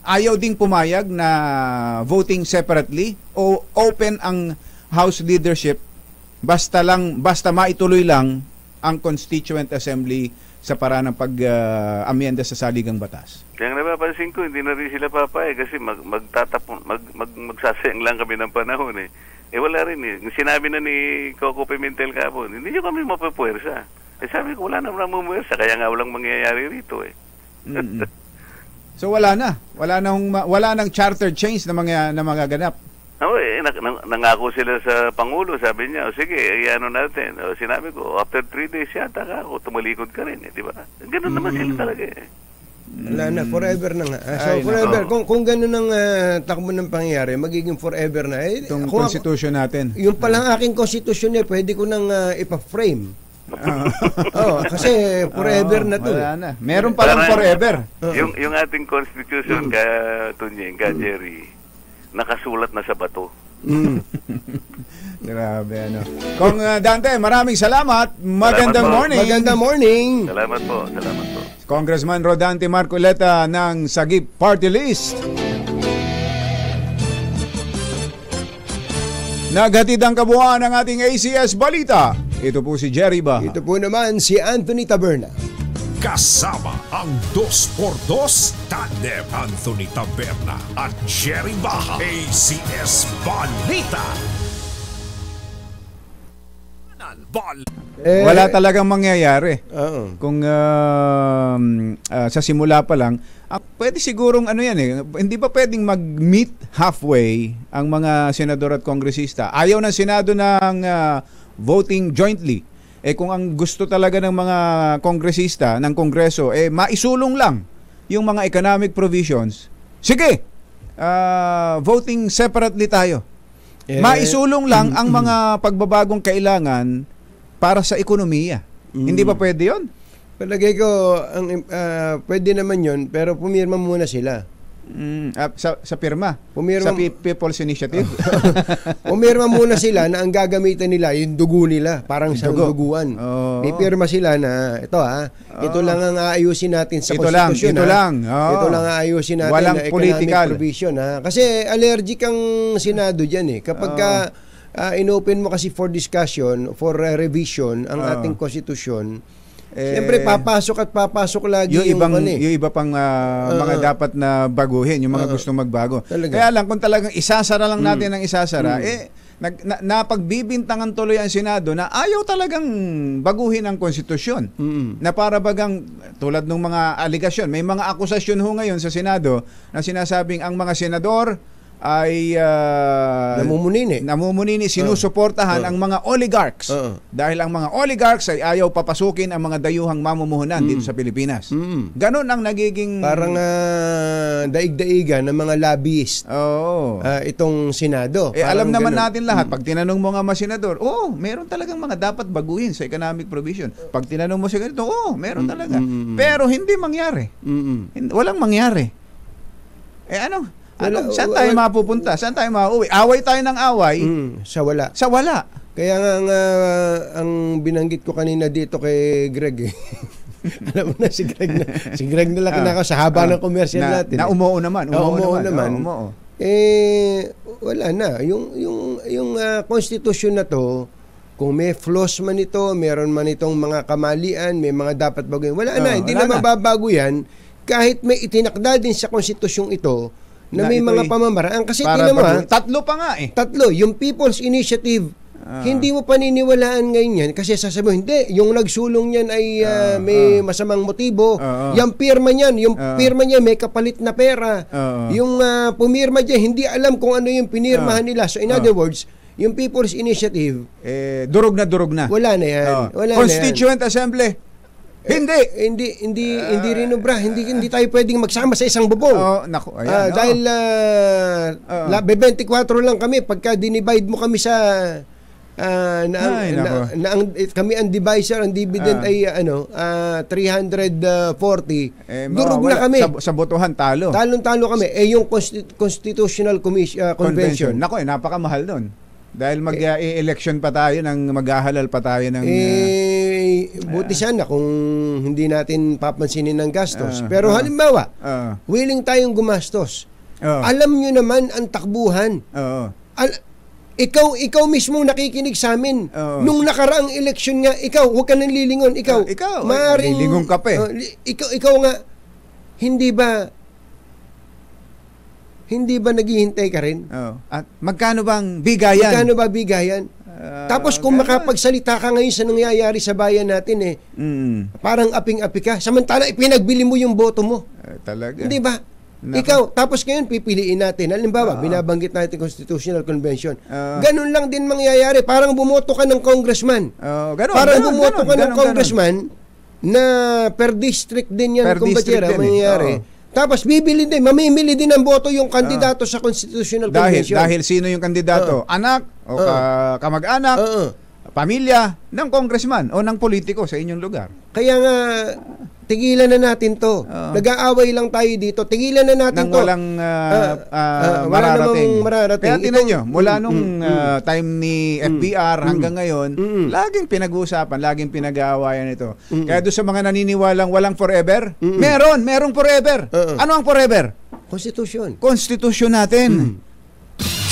Speaker 1: ayaw ding pumayag na voting separately o open ang House leadership basta maituloy lang ang Constituent Assembly sa paraan ng pag-amyenda sa saligang batas?
Speaker 8: Kaya napapansin ko, hindi na rin sila papayag kasi magsasayang lang kami ng panahon wala rin Sinabi na ni Coco Pimentel kahapon, hindi nyo kami mapapuwersa. Sabi ko, wala naman mamuwersa, kaya nga walang mangyayari rito
Speaker 1: So wala nang charter change na magaganap.
Speaker 8: Nangako sila sa Pangulo, sabi niya, sige, ano natin. Sinabi ko, after 3 days yata ako, tumalikod ka rin, di ba? Ganun naman sila talaga
Speaker 2: Wala na, forever na nga. So forever, kung ganun ang takbo ng pangyayari, magiging forever na.
Speaker 1: Itong constitution natin.
Speaker 2: Yung palang aking constitution pwede ko nang ipa-frame. Kasi forever na to.
Speaker 1: Wala na. Meron palang forever.
Speaker 8: Yung ating constitution, ka Tunyeng, ka Jerry, nakasulat na sa bato.
Speaker 1: Grabe, Kung Dante, maraming salamat. Magandang morning.
Speaker 2: Magandang morning.
Speaker 8: Salamat po.
Speaker 1: Congressman Rodante Marcoleta ng Sagip Party List. Naghatid ang kabuuan ng ating ACS Balita. Ito po si Jerry Baha.
Speaker 2: Ito po naman si Anthony Taberna.
Speaker 3: Kasama ang 2x2 tandem Anthony Taberna at Jerry Baha. ACS Balita.
Speaker 1: Wala talagang mangyayari. Kung sa simula pa lang, pwede sigurong hindi ba pwedeng mag-meet halfway ang mga senador at kongresista? Ayaw ng Senado ng voting jointly. Kung ang gusto talaga ng mga kongresista ng Kongreso, maisulong lang yung mga economic provisions. Sige, voting separately tayo. Maisulong lang ang mga pagbabagong kailangan para sa ekonomiya. Hindi ba pwede yun?
Speaker 2: Palagay ko, pwede naman yun, pero pumirma muna sila.
Speaker 1: Sa pirma? Sa People's Initiative?
Speaker 2: Pumirma muna sila na ang gagamitan nila, yung dugo nila, parang sa duguan. May pirma sila na, ito lang ang aayusin natin sa konstitusyon.
Speaker 1: Ito lang.
Speaker 2: Ito lang ang aayusin natin
Speaker 1: walang
Speaker 2: na economic
Speaker 1: political
Speaker 2: provision. Kasi allergic ang Senado dyan Kapag inopen mo kasi for discussion, for revision, ang ating konstitusyon, siyempre papasok lagi
Speaker 1: yung iba pang mga dapat na baguhin, yung mga gustong magbago. Kaya lang kung talagang isasara lang natin ang isasara, napagbibintangan tuloy ang Senado na ayaw talagang baguhin ang konstitusyon. Na para bagang tulad ng mga aligasyon, may mga akusasyon ngayon sa Senado na sinasabing ang mga senador ay namumunini, sinusuportahan ang mga oligarchs. Dahil ang mga oligarchs ay ayaw papasukin ang mga dayuhang mamumuhunan dito sa Pilipinas. Ganon ang nagiging
Speaker 2: parang daig-daigan ng mga lobbyist. Itong Senado.
Speaker 1: Alam naman natin lahat, pag tinanong mo nga mga senador, meron talagang mga dapat baguhin sa economic provision. Pag tinanong mo sa ganito, meron talaga. Pero hindi mangyari. Walang mangyari. Saan tayo mapupunta? Saan tayo mauwi? Away tayo ng away
Speaker 2: sa wala.
Speaker 1: sa wala.
Speaker 2: Kaya nga ang binanggit ko kanina dito kay Greg alam mo na si Greg na lang kinaka sa haba ng commercial natin.
Speaker 1: Na umuo naman.
Speaker 2: Umuo. Wala na. Yung konstitusyon na to, kung may flaws man ito, meron man itong mga kamalian, may mga dapat baguhin. Wala na, hindi na mababago yan kahit may itinakda din sa konstitusyong ito na may mga pamamaraan. Kasi tinan mo
Speaker 1: tatlo pa nga eh.
Speaker 2: Tatlo, yung People's Initiative, hindi mo paniniwalaan ngayon yan kasi sasabihin, hindi, yung nagsulong niyan ay may masamang motibo. Yung pirma niyan, pirma niya may kapalit na pera. Yung pumirma niya, hindi alam kung ano yung pinirmahan nila. So in other words, yung People's Initiative,
Speaker 1: durog na.
Speaker 2: Wala na yan.
Speaker 1: Constituent Assembly.
Speaker 2: Hindi rin obra. Hindi tayo pwedeng magsama sa isang bubong. Dahil 24 lang kami pagka dinivide mo kami sa kami ang divisor, ang dividend ay 340. Durog na kami.
Speaker 1: Sa botohan talo.
Speaker 2: Talon-talo kami. Yung Constitutional Convention.
Speaker 1: Nako, napakamahal doon. Dahil mag-election pa tayo, maghahalal pa tayo ng...
Speaker 2: buti sana kung hindi natin papansinin ng gastos. Pero halimbawa, willing tayong gumastos. Alam nyo naman ang takbuhan. Ikaw mismo nakikinig sa amin. Nung nakaraang eleksyon nga, ikaw, huwag ka nang lilingon. Ikaw
Speaker 1: lilingon ka pa
Speaker 2: ikaw nga, hindi ba naghihintay ka rin?
Speaker 1: At magkano bang bigayan?
Speaker 2: Tapos kung makapagsalita ka ngayon sa nangyayari sa bayan natin parang aping-api ka. Samantala, ipinagbili mo yung boto mo.
Speaker 1: Talaga.
Speaker 2: Hindi ba? Ikaw, tapos ngayon pipiliin natin. Halimbawa, binabanggit natin Constitutional Convention. Ganun lang din mangyayari. Parang bumoto ka ng congressman. Bumoto ka ng congressman na per district din yan mangyayari. Tapos mamimili din ng boto yung kandidato sa Constitutional Convention.
Speaker 1: Dahil sino yung kandidato? Anak o kamag-anak, pamilya ng congressman o ng politiko sa inyong lugar.
Speaker 2: Kaya nga, tigilan na natin to. Nag-aaway lang tayo dito. Tigilan na natin to.
Speaker 1: Nang walang mararating. Kaya tinan nyo, mula nung time ni FBR hanggang ngayon, laging pinag-uusapan, laging pinag-aawayan ito. Kaya doon sa mga naniniwalang walang forever, merong forever. Ano ang forever? Konstitusyon natin.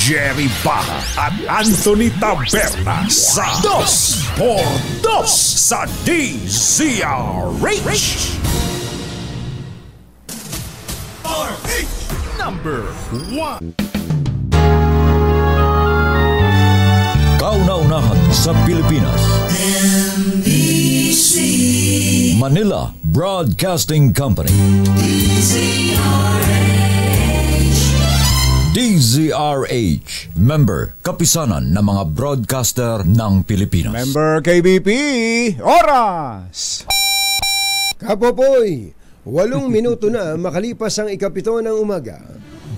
Speaker 3: Jerry Baja at Anthony Taberna sa 2x2 sa DZRH. Number 1.
Speaker 9: Kauna-unahan sa Pilipinas.
Speaker 10: NBC
Speaker 9: Manila Broadcasting Company. DZRH, member kapisanan ng mga broadcaster ng Pilipinas.
Speaker 1: Member KBP, oras!
Speaker 2: Kapopoy, 8 minuto na makalipas ang 7 ng umaga.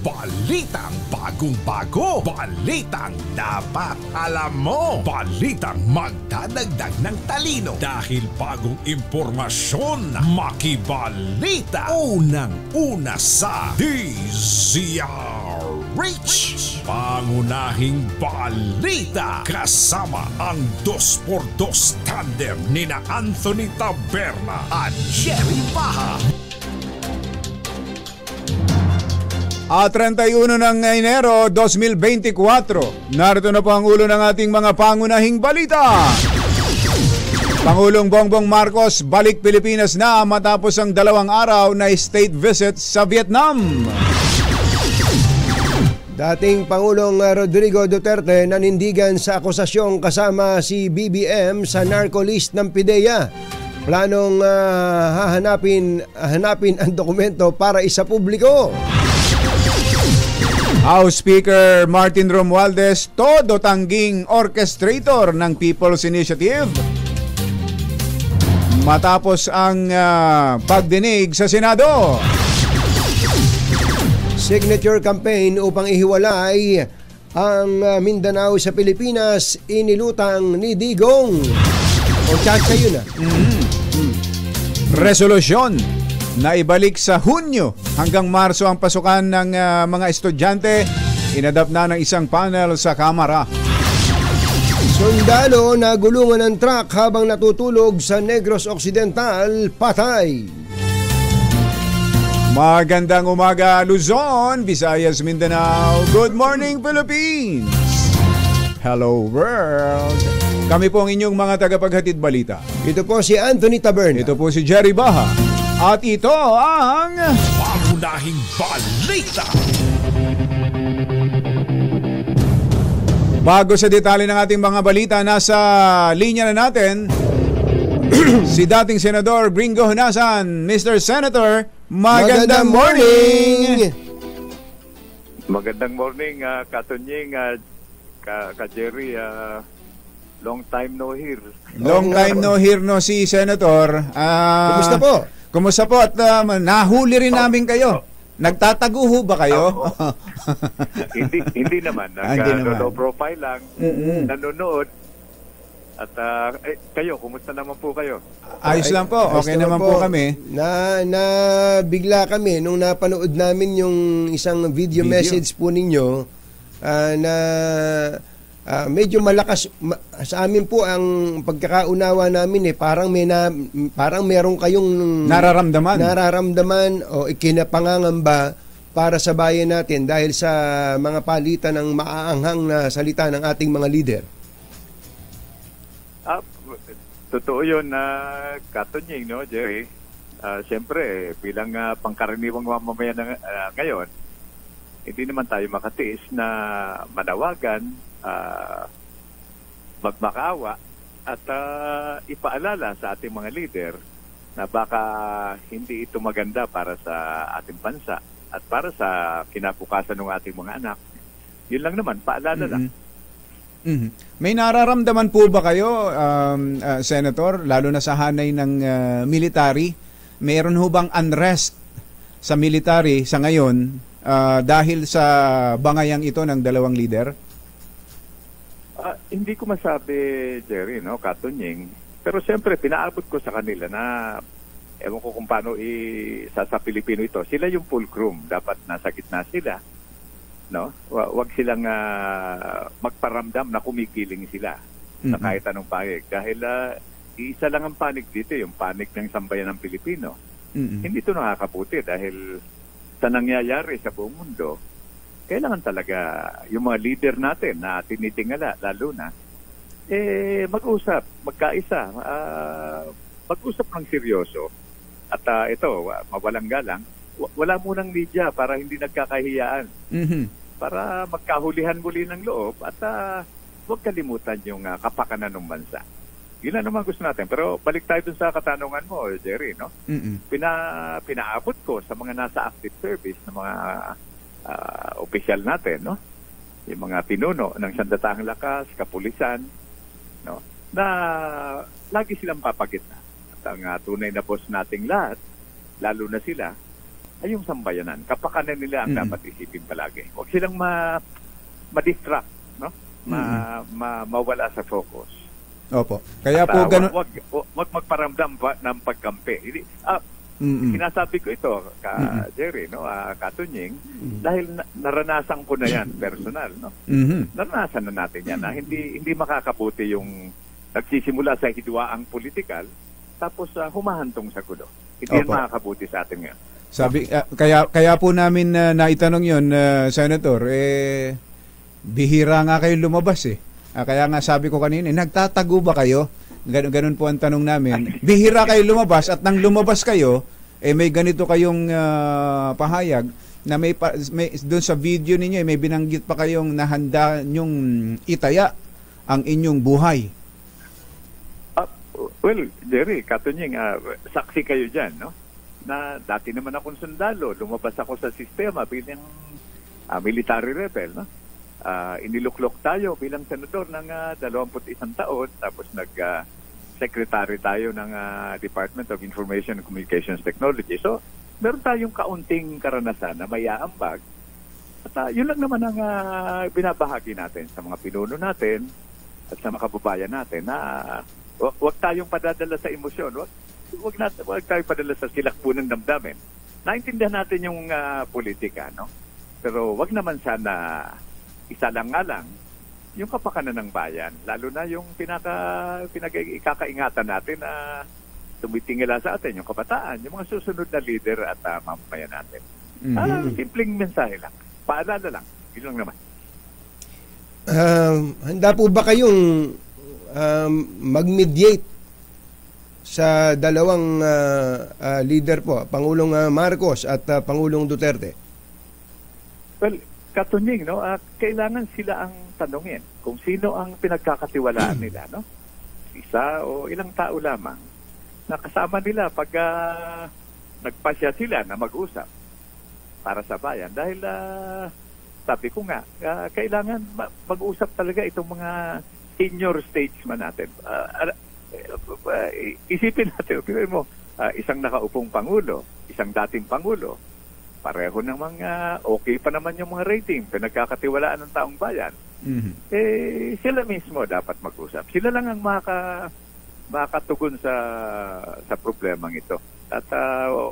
Speaker 3: Balitang bagong-bago, balitang dapat alam mo, balitang magdadagdag ng talino dahil bagong impormasyon, makibalita, unang-una sa DZRH. Pangunahing balita kasama ang 2x2 tandem nina Anthony Taberna at Jerry Baja.
Speaker 1: 31 ng Enero 2024. Narito na po ang ulo ng ating mga pangunahing balita. Pangulong Bongbong Marcos balik Pilipinas na matapos ang 2 araw na state visit sa Vietnam.
Speaker 2: Dating Pangulong Rodrigo Duterte nanindigan sa akusasyong kasama si BBM sa narco list ng PIDEA. Planong hanapin ang dokumento para isapubliko.
Speaker 1: House Speaker Martin Romualdez, todo tangging orchestrator ng People's Initiative. Matapos ang pagdinig sa Senado.
Speaker 2: Signature campaign upang ihiwalay ang Mindanao sa Pilipinas inilutang ni Digong. O Chacha yun
Speaker 1: Resolusyon na ibalik sa Hunyo hanggang Marso ang pasukan ng mga estudyante. Inadapt na ng isang panel sa Kamara.
Speaker 2: Sundalo na gulungan ng truck habang natutulog sa Negros Occidental, patay.
Speaker 1: Magandang umaga Luzon, Visayas, Mindanao. Good morning Philippines. Hello world. Kami po ang inyong mga tagapaghatid balita.
Speaker 2: Ito po si Anthony Taberna.
Speaker 1: Ito po si Jerry Baha. At ito ang
Speaker 3: Pangunahing balita.
Speaker 1: Bago sa detalye ng ating mga balita, nasa linya na natin si dating Senador Gringo Honasan. Mr. Senator, magandang morning!
Speaker 10: Magandang morning, Katunying, Ka-Jerry. Long time no hear.
Speaker 1: Long time no hear no si Senator.
Speaker 2: Kumusta po?
Speaker 1: Kumusta po? At nahuli rin namin kayo. Nagtataguho ba kayo?
Speaker 10: hindi naman. Nag-low profile lang. Nanonood. At kayo, kumusta naman po kayo?
Speaker 1: Ayos lang po. Okay naman po kami.
Speaker 2: Bigla kami nung napanood namin yung isang video message po ninyo na medyo malakas sa amin po ang pagkakaunawa namin parang meron kayong nararamdaman o ikinapangangamba para sa bayan natin dahil sa mga palitan ng maaanghang na salita ng ating mga leader.
Speaker 10: Totoo yun na Katunying, no, Jerry? Siyempre, bilang pangkaraniwang mamamayan ngayon, hindi naman tayo makatiis na manawagan, magmakaawa at ipaalala sa ating mga leader na baka hindi ito maganda para sa ating bansa at para sa kinabukasan ng ating mga anak. Yun lang naman, paalala lang.
Speaker 1: May nararamdaman po ba kayo, Senator, lalo na sa hanay ng military? Meron ho bang unrest sa military sa ngayon dahil sa bangayang ito ng dalawang leader?
Speaker 10: Hindi ko masabi, Jerry, no, Katunying. Pero siyempre, pinaabot ko sa kanila na ewan ko kung paano sa Pilipino ito. Sila yung fulcrum. Dapat nasa gitna sila. No? Wag silang magparamdam na kumikiling sila sa kahit anong panig. Dahil isa lang ang panig dito, yung panig ng sambayan ng Pilipino. Hindi ito nakakaputi dahil sa nangyayari sa buong mundo, kailangan talaga yung mga leader natin na tinitingala, lalo na, mag-usap, magkaisa, mag-usap ng seryoso. At ito, mawalang galang, wala munang media para hindi nagkakahiyaan. Para magkahulihan muli ng loob at huwag kalimutan yung kapakanan ng bansa. Yun lang naman gusto natin. Pero balik tayo dun sa katanungan mo, Jerry, no? Pinaabot ko sa mga nasa active service na mga opisyal natin, no? Yung mga pinuno ng Sandatahang Lakas, Kapulisan, no? Na lagi silang papagitna. At ang tunay na boss nating lahat, lalo na sila, ay yung sambayanan. Kapakanan nila ang dapat isipin palagi. Huwag silang ma-distract, no? Mawala sa focus.
Speaker 1: Opo. Kaya po ganun.
Speaker 10: Wag magparamdam ng pagkampi. Sinasabi ko ito, Jerry, no, Katunying, dahil naranasan ko na yan personal, no. Naranasan na natin yan na hindi makakabuti yung nagsisimula sa hidwaang politikal tapos humahantong sa gulo. Hindi yan makakabuti sa atin ngayon.
Speaker 1: Sabi kaya po namin naitanong yon, Senator, bihira nga kayo lumabas kaya nga sabi ko kanina, nagtatago ba kayo? Ganun po ang tanong namin. Bihira kayo lumabas at nang lumabas kayo, may ganito kayong pahayag na may doon sa video ninyo may binanggit pa kayong nahanda nyong itaya ang inyong buhay.
Speaker 10: Well, Jerry, Katunying, saksi kayo dyan, no? Na dati naman akong sundalo, lumabas ako sa sistema bilang military rebel, no? Iniluklok tayo bilang senador ng 21 taon, tapos secretary tayo ng Department of Information and Communications Technology. So, meron tayong kaunting karanasan na may aambag. At yun lang naman ang binabahagi natin sa mga pinuno natin at sa mga kababayan natin na huwag tayong padadala sa emosyon. wag tayo padala sa silakbo ng damdamin. Naintindihan natin yung politika, no? Pero wag naman sana isa lang nga lang yung kapakanan ng bayan, lalo na yung ikakaingatan natin na tumitingala sa atin, yung kabataan, yung mga susunod na leader at mamamayan natin. Simpleng mensahe lang. Paalala lang. Yun lang naman.
Speaker 2: Handa po ba kayong mag-mediate sa dalawang leader po, Pangulong Marcos at Pangulong Duterte?
Speaker 10: Well, Katunying, no, kailangan sila ang tanungin kung sino ang pinagkakatiwalaan nila, no? Isa o ilang tao lamang na kasama nila pag nagpasya sila na mag-usap para sa bayan. Dahil sabi ko nga, kailangan mag-usap talaga itong mga senior statesman natin. Isipin natin, mo, isang nakaupong Pangulo, isang dating Pangulo, pareho namang okay pa naman yung mga rating, pinagkakatiwalaan ng taong bayan. Sila mismo dapat mag-usap. Sila lang ang makatugon sa problemang ito. At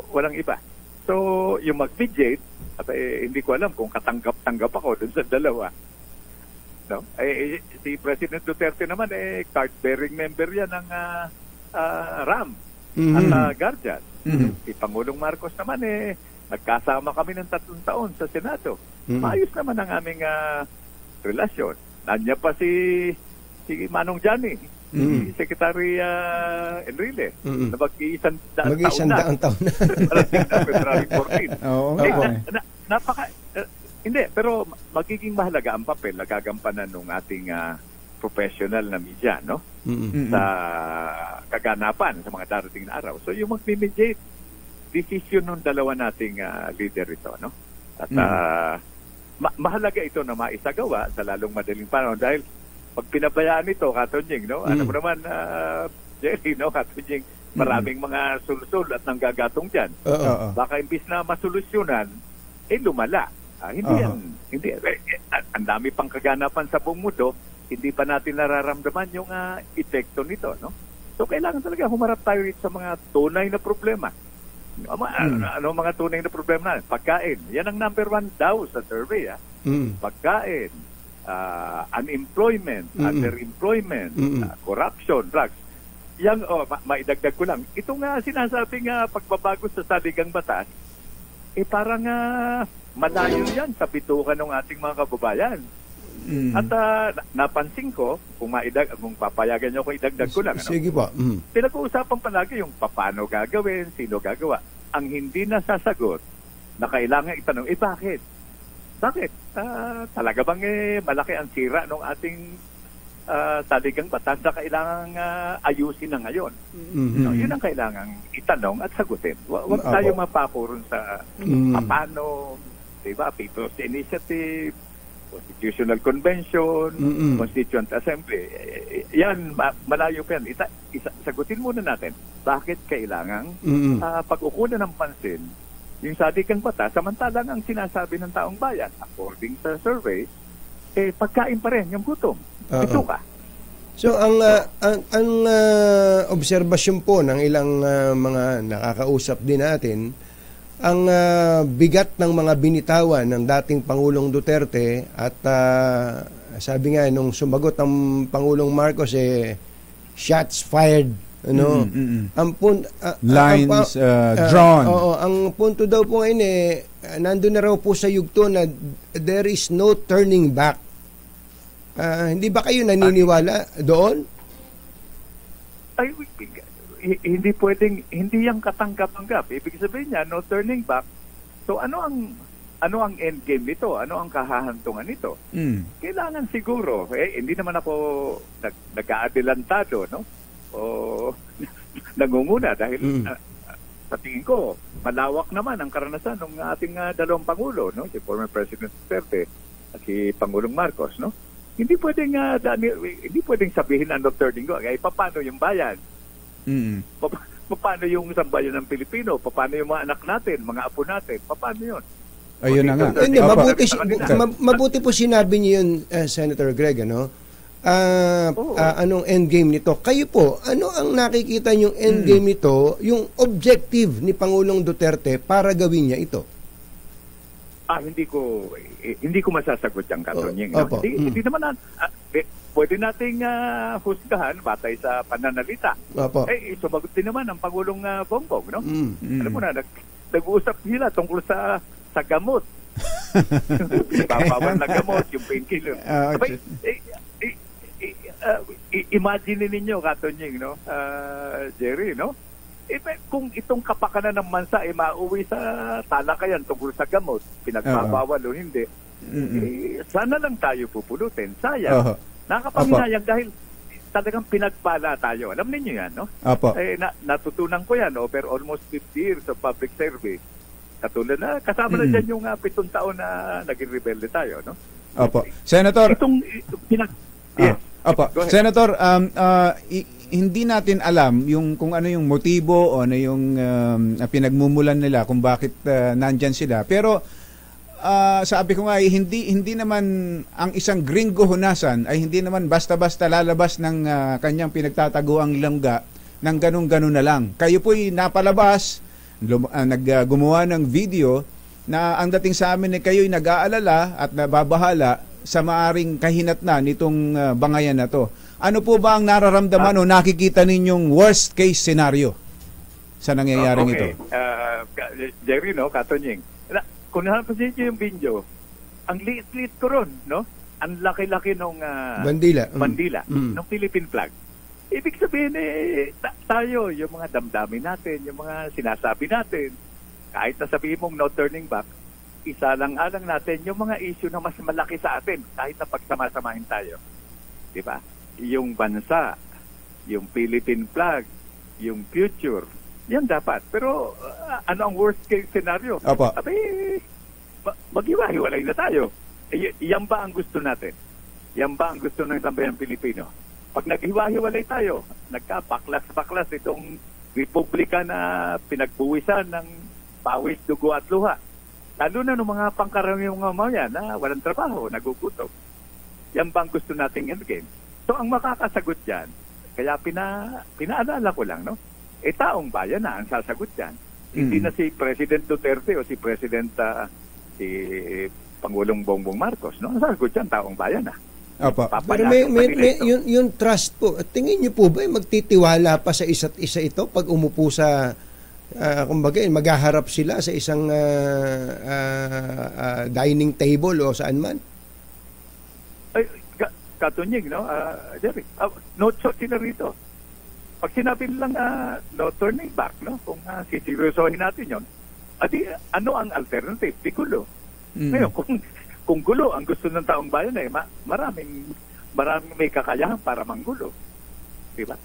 Speaker 10: walang iba. So, yung mag-mediate, at hindi ko alam kung katanggap-tanggap ako dun sa dalawa. No? Si President Duterte naman, card-bearing member yan ng RAM at Guardian. Si Pangulong Marcos naman, nagkasama kami ng 3 taon sa Senado. Maayos naman ang aming relasyon. Nandiyan pa si Manong Johnny, si Secretary Enrile, na mag-iisang daang taon na. Parating na February 14. Hindi, pero magiging mahalaga ang papel na gagampanan ng ating professional na media, no? Sa kaganapan sa mga darating na araw. So yung mag-mediate, decision ng dalawa nating leader ito, no? At mahalaga ito na maisagawa sa lalong madaling panahon dahil pag pinabayaan ito, Katunying, no? Ano mo naman, Jerry, no? Katunying, maraming mga sulsul at nanggagatong dyan. Baka imbis na masolusyonan, lumala. Hindi. Ang dami pang kaganapan sa buong mundo, hindi pa natin nararamdaman yung epekto nito, no? So, kailangan talaga humarap tayo sa mga tunay na problema. Ano mga tunay na problema na? Pagkain. Yan ang number 1 daw sa survey. Pagkain, unemployment, underemployment, corruption, drugs. Yang, maidagdag ko lang. Ito nga sinasabing pagbabago sa saligang batas, parang malayo yan sa bitukan ng ating mga kababayan. At napansin ko, kung papayagan nyo kung idagdag ko lang,
Speaker 2: sige po.
Speaker 10: Pinag-uusapan palagi yung paano gagawin, sino gagawa. Ang hindi nasasagot na kailangan itanong, bakit? Bakit? Talaga bang malaki ang sira ng ating saligang batas na kailangan ayusin na ngayon? No, yun ang kailangan itanong at sagutin. Huwag tayo mapapuron sa paano, diba, People's Initiative, Constitutional Convention, Constituent Assembly. Yan, malayo pa yan. Sagutin muna natin, bakit kailangan pag-ukulan ng pansin yung saligang batas, samantalang ang sinasabi ng taong bayan, according sa survey, pagkain pa rin yung gutom. Ito ka.
Speaker 2: So, ang obserbasyon po ng ilang mga nakakausap din natin, ang bigat ng mga binitawan ng dating Pangulong Duterte at sabi nga nung sumagot ang Pangulong Marcos shots fired, ano?
Speaker 1: Lines drawn.
Speaker 2: Ang punto daw po ngayon nandun na raw po sa yugto na there is no turning back. Hindi ba kayo naniniwala doon?
Speaker 10: Hindi pwedeng, hindi yung katanggap-tanggap. Ibig sabihin niya, no turning back. So ano ang end game nito? Ano ang kahahantungan nito? Kailangan siguro, hindi naman ako nag-aadilantado, no? O nangunguna dahil sa tingin ko, malawak naman ang karanasan ng ating dalawang Pangulo, no? Si former President Duterte at si Pangulong Marcos, no? Hindi pwedeng sabihin ano turning back. Paano yung bayan? Paano yung sambayan ng Pilipino? Paano yung mga anak natin, mga apo natin? Paano yun?
Speaker 1: Ayun na nga.
Speaker 2: Mabuti po sinabi niyo yun, Senator Greg, ano? anong endgame nito. Kayo po, ano ang nakikita niyong endgame nito, yung objective ni Pangulong Duterte para gawin niya ito?
Speaker 10: Hindi ko masasagot yung Katonying. No? Hindi naman pwede nating husgahan batay sa pananalita.
Speaker 2: Opo.
Speaker 10: Sumagot din naman ang Pangulong Bongbong, no? Alam mo na, nag-uusap sila tungkol sa gamot. Babawal na gamot, yung painkiller. Imagine ninyo, Katonying, no? Jerry, no? Kung itong kapakanan ng bansa mauwi sa talakayan tungkol sa gamot, pinagbabawal o hindi, sana lang tayo pupulutin. Sayang. Nakakapanginayang dahil talagang pinagpala tayo. Alam niyo yan, no? Natutunan ko yan over almost 50 years of public service. Katulad na, kasama na dyan yung 7 taon na naging rebelde tayo, no?
Speaker 1: Opo. Senator.
Speaker 10: Yes.
Speaker 1: Opo. Senator, hindi natin alam yung kung ano yung motibo o ano yung pinagmumulan nila kung bakit nandyan sila. Pero sabi ko nga, hindi naman ang isang gringo hunasan ay hindi naman basta-basta lalabas ng kanyang pinagtataguang langga ng ganun-ganun na lang. Kayo po'y napalabas, gumawa ng video na ang dating sa amin ay kayo'y nag-aalala at nababahala sa maaring kahinatnan nitong bangayan na to. Ano po ba ang nararamdaman o nakikita ninyong worst case scenario sa nangyayaring ito?
Speaker 10: Jerry, no, Katonying. Kung napansin niyo yung video, ang liit-liit ko ron, no? Ang laki-laki nung bandila ng Philippine flag. Ibig sabihin tayo, yung mga damdamin natin, yung mga sinasabi natin, kahit na sabihin mong no turning back, isalang-alang natin yung mga issue na mas malaki sa atin kahit na pagsama-samahin tayo. Di ba? Yung bansa, yung Philippine flag, yung future, yan dapat. Pero ano ang worst case scenario? Mag-iwahiwalay na tayo. Yan ba ang gusto natin? Yan ba ang gusto ng sambayang Pilipino? Pag nag-iwahiwalay tayo, nagkapaklas-paklas itong republika na pinagbuwisan ng pawis, dugo at luha. Lalo na ng mga pangkaraniwang mamayan na walang trabaho, nagugutom. Yan ba ang gusto nating endgame? So ang makakasagot dyan, kaya pinaalala ko lang, no? Taong bayan na ang sasagot dyan. Hindi na si President Duterte o si President si Pangulong Bongbong Marcos, no? Ang sasagot dyan, taong bayan na.
Speaker 2: Pero yung trust po, tingin niyo po ba magtitiwala pa sa isa't isa ito pag umupo sa kumbaga maghaharap sila sa isang dining table o saan man?
Speaker 10: Katonying, no? Jerry, no choice sila rito. Pag sinabi lang no turning back, no? Kung siseryosohin natin yon, ano ang alternative? Di gulo. Ngayon, kung gulo ang gusto ng taong bayan maraming may kakayahan para manggulo. Diba?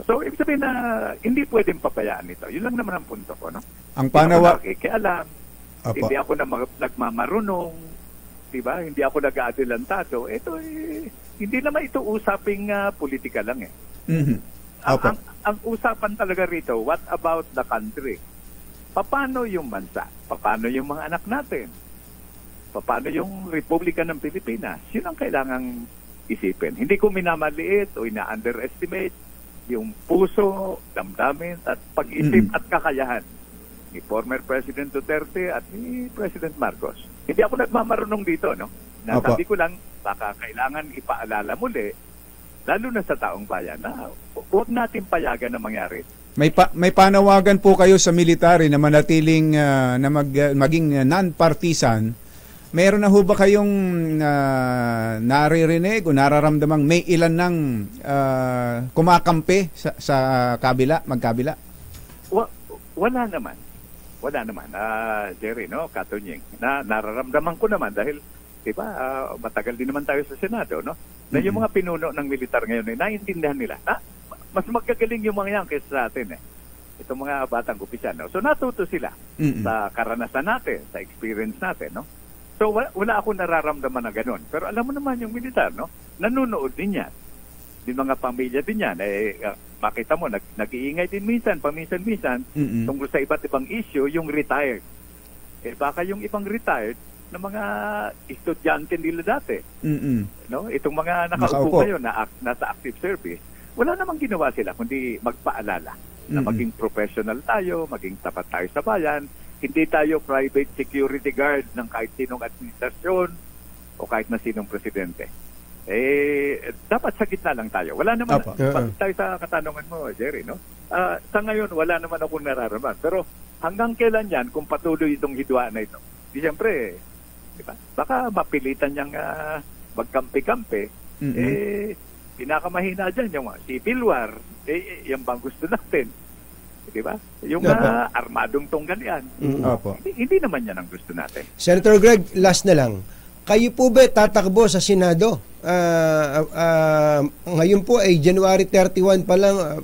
Speaker 10: So, ibig sabihin na hindi pwedeng pabayaan ito. Yun lang naman ang punto ko, no?
Speaker 1: Ang panawa...
Speaker 10: Hindi ako nagmamarunong, diba? Hindi ako nag-aadilantado. Ito hindi naman ito usaping politika lang eh. Ang usapan talaga rito, what about the country? Paano yung bansa? Paano yung mga anak natin? Paano yung Republika ng Pilipinas? Yun ang kailangang isipin. Hindi ko minamaliit o ina-underestimate yung puso, damdamin at pag-isip at kakayahan ni former President Duterte at ni President Marcos. Hindi ako nagmamarunong dito, no? Nasabi ko lang, baka kailangan ipaalala muli, lalo na sa taong bayan, na huwag natin payagan na mangyari.
Speaker 1: May panawagan po kayo sa military na manatiling maging non-partisan. Meron na ho ba kayong naririnig o nararamdamang may ilan ng kumakampi sa magkabila?
Speaker 10: Wala naman. Jerry, no? Katonying. Nararamdaman ko naman dahil, diba, matagal din naman tayo sa Senado, no? Na yung mga pinuno ng militar ngayon, naiintindihan nila. Mas magagaling yung mga yan kaysa sa atin, eh. Itong mga batang opisyal, no? So natuto sila sa karanasan natin, sa experience natin, no? So wala akong nararamdaman na gano'n. Pero alam mo naman yung militar, no? Nanunood din yan. Yung mga pamilya din yan. Makita mo, nag-iingay din minsan, paminsan-minsan, tungkol sa iba't ibang issue, yung retired. Baka yung ibang retired, ng mga estudyante nila dati. No? Itong mga
Speaker 1: Nakaupo.
Speaker 10: nakaupo ngayon na nasa active service, wala namang ginawa sila kundi magpaalala na maging professional tayo, maging tapat tayo sa bayan, hindi tayo private security guard ng kahit sinong administrasyon o kahit na sinong presidente. Dapat sa gitna lang tayo. Wala naman, tayo sa katanungan mo, Jerry, no? Sa ngayon, wala naman akong nararamdaman. Pero hanggang kailan yan, kung patuloy itong hidwaan na ito, di siyempre, diba? Baka mapilitan niyang magkampi-kampi. Pinakamahina dyan yung civil war. Yan bang gusto natin? Diba? Yung armadong tonggan yan. Hindi naman yan ang gusto natin.
Speaker 2: Senator Greg, last na lang. Kayo po ba tatakbo sa Senado? Ngayon po ay January 31 pa lang,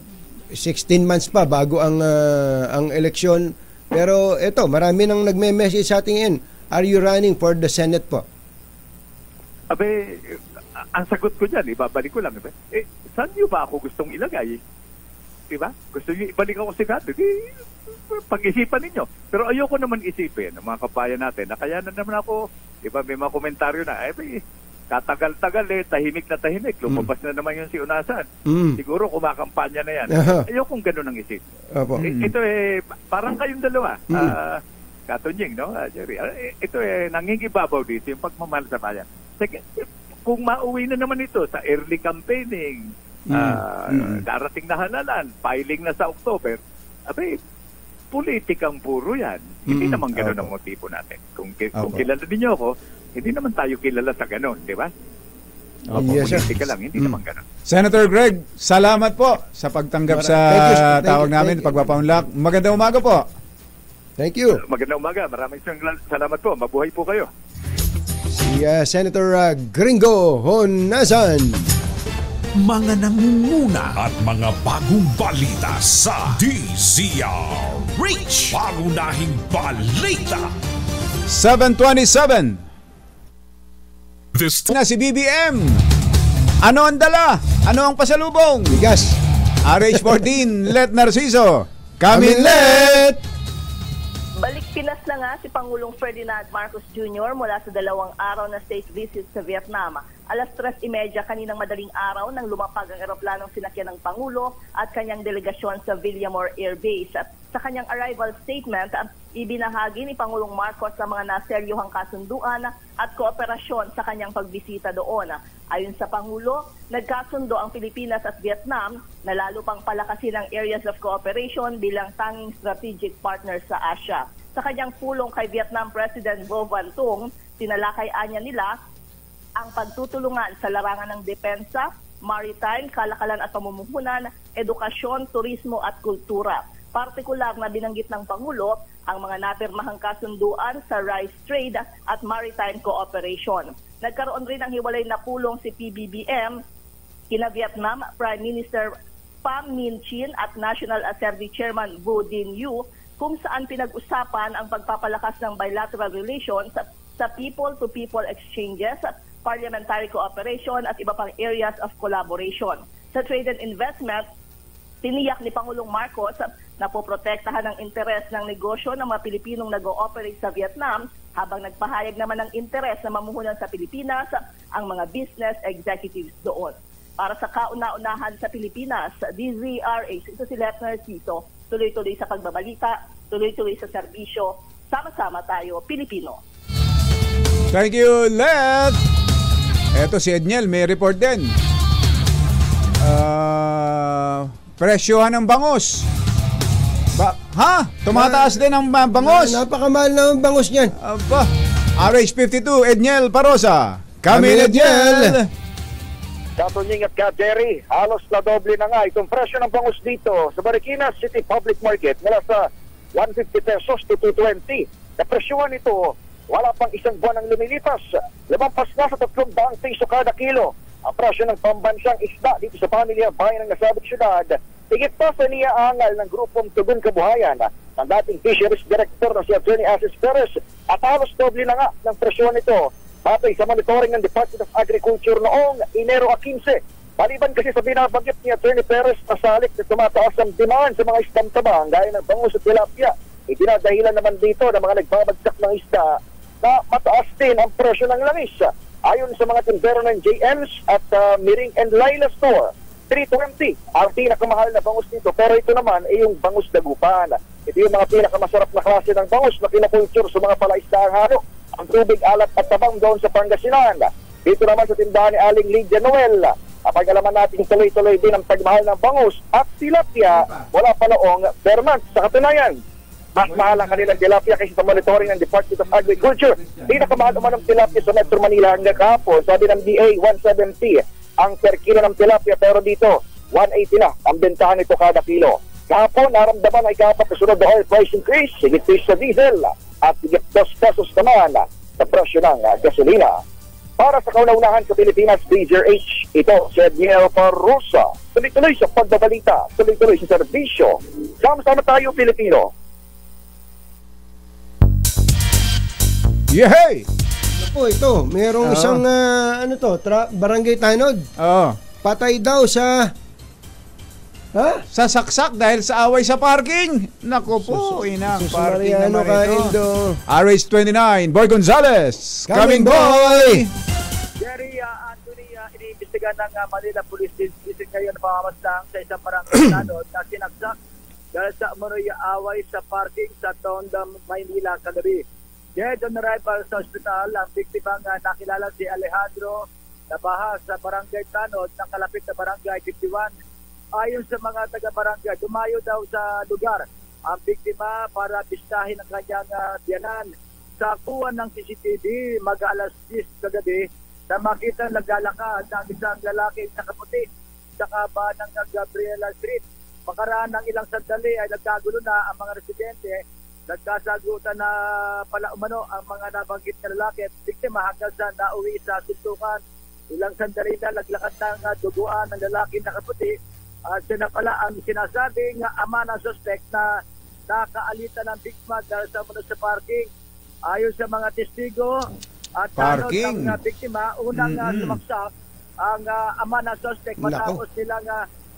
Speaker 2: 16 months pa bago ang eleksyon. Pero ito, marami nang nagme-message sa ating are you running for the Senate po?
Speaker 10: Abe, ang sagot ko dyan, ibabalik ko lang. Saan niyo ba ako gustong ilagay? Diba? Gusto niyo ibalik ako sa Senado? Pag-isipan ninyo. Pero ayoko naman isipin ng mga kabayan natin na kaya na naman ako, diba, may mga komentaryo na, katagal-tagal tahimik na tahimik. Lumabas na naman yung si Unasan. Siguro kumakampanya na yan. Ayokong ganun ang isip. Ito parang kayong dalawa. Katunying, no, Jerry? Ito nangingibabaw dito yung pagmamahal sa bayan. Kung mauwi na naman ito sa early campaigning, darating na halalan, filing na sa October, politikang puro yan. Hindi naman ganun ang motibo natin. Kung kilala ninyo ako, hindi naman tayo kilala sa ganun, di ba? Politika lang, hindi naman ganun.
Speaker 1: Senator Greg, salamat po sa pagtanggap sa tawag namin, pagpapaunlak. Magandang umaga po.
Speaker 2: Thank you.
Speaker 10: Magandang umaga. Maraming salamat po. Mabuhay po kayo.
Speaker 2: Si Senator Gringo Honasan.
Speaker 3: Mga nangunguna at mga bagong balita sa DZRH. Pangunahing balita.
Speaker 1: 7:27. This na si BBM. Ano ang dala? Ano ang pasalubong?
Speaker 2: Bigas.
Speaker 1: RH14, Let Narciso. Let!
Speaker 11: Balik Pinas na nga si Pangulong Ferdinand Marcos Jr. mula sa 2 araw na state visit sa Vietnam. Alas 3:30 kaninang madaling araw nang lumapag ang eroplanong sinakyan ng Pangulo at kanyang delegasyon sa Villamor Air Base. At sa kanyang arrival statement, ibinahagi ni Pangulong Marcos ang mga naseryohang kasunduan at kooperasyon sa kanyang pagbisita doon. Ayon sa Pangulo, nagkasundo ang Pilipinas at Vietnam na lalo pang palakasin ang areas of cooperation bilang tanging strategic partner sa Asia. Sa kanyang pulong kay Vietnam President Vo Van Tung, tinalakay-anya nila ang pagtutulungan sa larangan ng depensa, maritime, kalakalan at pamumuhunan, edukasyon, turismo at kultura. Partikular na binanggit ng Pangulo ang mga napirmahang kasunduan sa rice trade at maritime cooperation. Nagkaroon rin ng hiwalay na pulong si PBBM kina Vietnam Prime Minister Pham Minh Chinh at National Assembly Chairman Vo Dinh Yu kung saan pinag-usapan ang pagpapalakas ng bilateral relations sa people-to-people exchanges, parliamentary cooperation at iba pang areas of collaboration. Sa trade and investment, tiniyak ni Pangulong Marcos na poprotektahan ang interes ng negosyo ng mga Pilipinong nag-ooperate sa Vietnam habang nagpahayag naman ng interes na mamuhunan sa Pilipinas ang mga business executives doon. Para sa kauna-unahan sa Pilipinas, DZRH, ito si Let Narciso, tuloy-tuloy sa pagbabalita, tuloy-tuloy sa serbisyo, sama-sama tayo, Pilipino.
Speaker 1: Thank you, Let! Eto si Edniel, may report din. Presyohan ng bangus. Tumataas din ang bangus.
Speaker 2: Napakamahal na ang bangus niyan.
Speaker 1: RH52, Edniel Parosa. Kami, Edniel!
Speaker 12: Katunying at ka, Jerry, halos na doble na nga itong presyo ng bangus dito sa Marikina City Public Market mula sa 150 pesos to 220. Napresyuhan ito, wala pang isang buwan ang lumilipas. Lumampas na sa 300 piso kada kilo. Ang presyo ng pambansang isda dito sa pamilya bayan ng nasabing syudad, higit pa sa niyaangal ng grupong Tugon Kabuhayan ng dating Fisheries Director na si Attorney Asis Perez at halos doble na nga ng presyo nito. Batay sa monitoring ng Department of Agriculture noong Enero 15. Maliban kasi sa binabanggit ni Attorney Perez pasalik na tumataas ang demand sa mga isdang tabang gaya ng bangus at tilapia. Itinadahilan naman dito ng mga nagbabagsak ng isda na mataas din ang presyo ng langis. Ayon sa mga tindero ng JM's at Miring and Laila Store, 320 ang pinakamahal na bangus dito. Pero ito naman ay yung bangus dagupan. Ito yung mga pinakamasarap na klase ng bangus na pinakulture sa mga palaisdaang halo. Ang tubig, alat at tabang doon sa Pangasinan. Dito naman sa tindahan ni Aling Lydia Noel, napag-alaman natin tuloy-tuloy din ang pagmahal ng bangus at tilapia, wala pa noong Vermont. Sa katunayan, mas mahal ang kanilang tilapia kaysa sa monitoring ng Department of Agriculture. Pinakamahal naman ng tilapia sa Metro Manila hanggang kahapon. Sabi ng DA, 170 ang per kilo ng tilapia, pero dito 180 na ang bentahan nito kada kilo. Kahapon, naramdaman ay kapat na sunod na oil price increase, higit sa diesel at higit 2 pesos naman sa presyo ng gasolina. Para sa kauna-unahan sa Pilipinas, DZRH, ito si Edniel Parrosa. Tuloy-tuloy sa pagbabalita, tuloy-tuloy sa serbisyo. Sama-sama tayo, Pilipino.
Speaker 1: Yehey!
Speaker 2: Naku, ito, merong isang barangay tanod. Patay daw sa
Speaker 1: sasaksak dahil sa away sa parking. Naku po, inang parking naman ito. RH29, Boy Gonzales, coming boy!
Speaker 13: Jerry, Anthony, iniimbestigan ng Manila Police District ngayon pamamaslang sa isang barangay tanod na sinaksak dahil sa umunoy away sa parking sa Tondam, Maynila, kagabi. Dead on arrival sa ospital, ang biktimang nakilala si Alejandro Nabaha sa barangay Tanod ng kalapit na barangay 51. Ayon sa mga taga-barangay, dumayo daw sa lugar ang biktima para bistahin ang kanyang biyanan. Sa kuwan ng CCTV, mag-alas 10 kagabi, na makita naglalakad ng isang lalaki sa kaputi sa kaba ng Gabriela Street. Makaraan ng ilang sandali ay nagkagulo na ang mga residente. Nagkasagutan na pala umano ang mga nabanggit na lalaki at biktima hanggang sa nauwi sa suntukan. Ilang sandali na naglakad ng duguan ng lalaki na kaputi at siya na pala ang sinasabing ama ng suspect na nakaalitan ng biktima dahil sa muna sa parking. Ayon sa mga testigo at tanod ng biktima, unang sumaksak ang ama ng suspect matapos nilang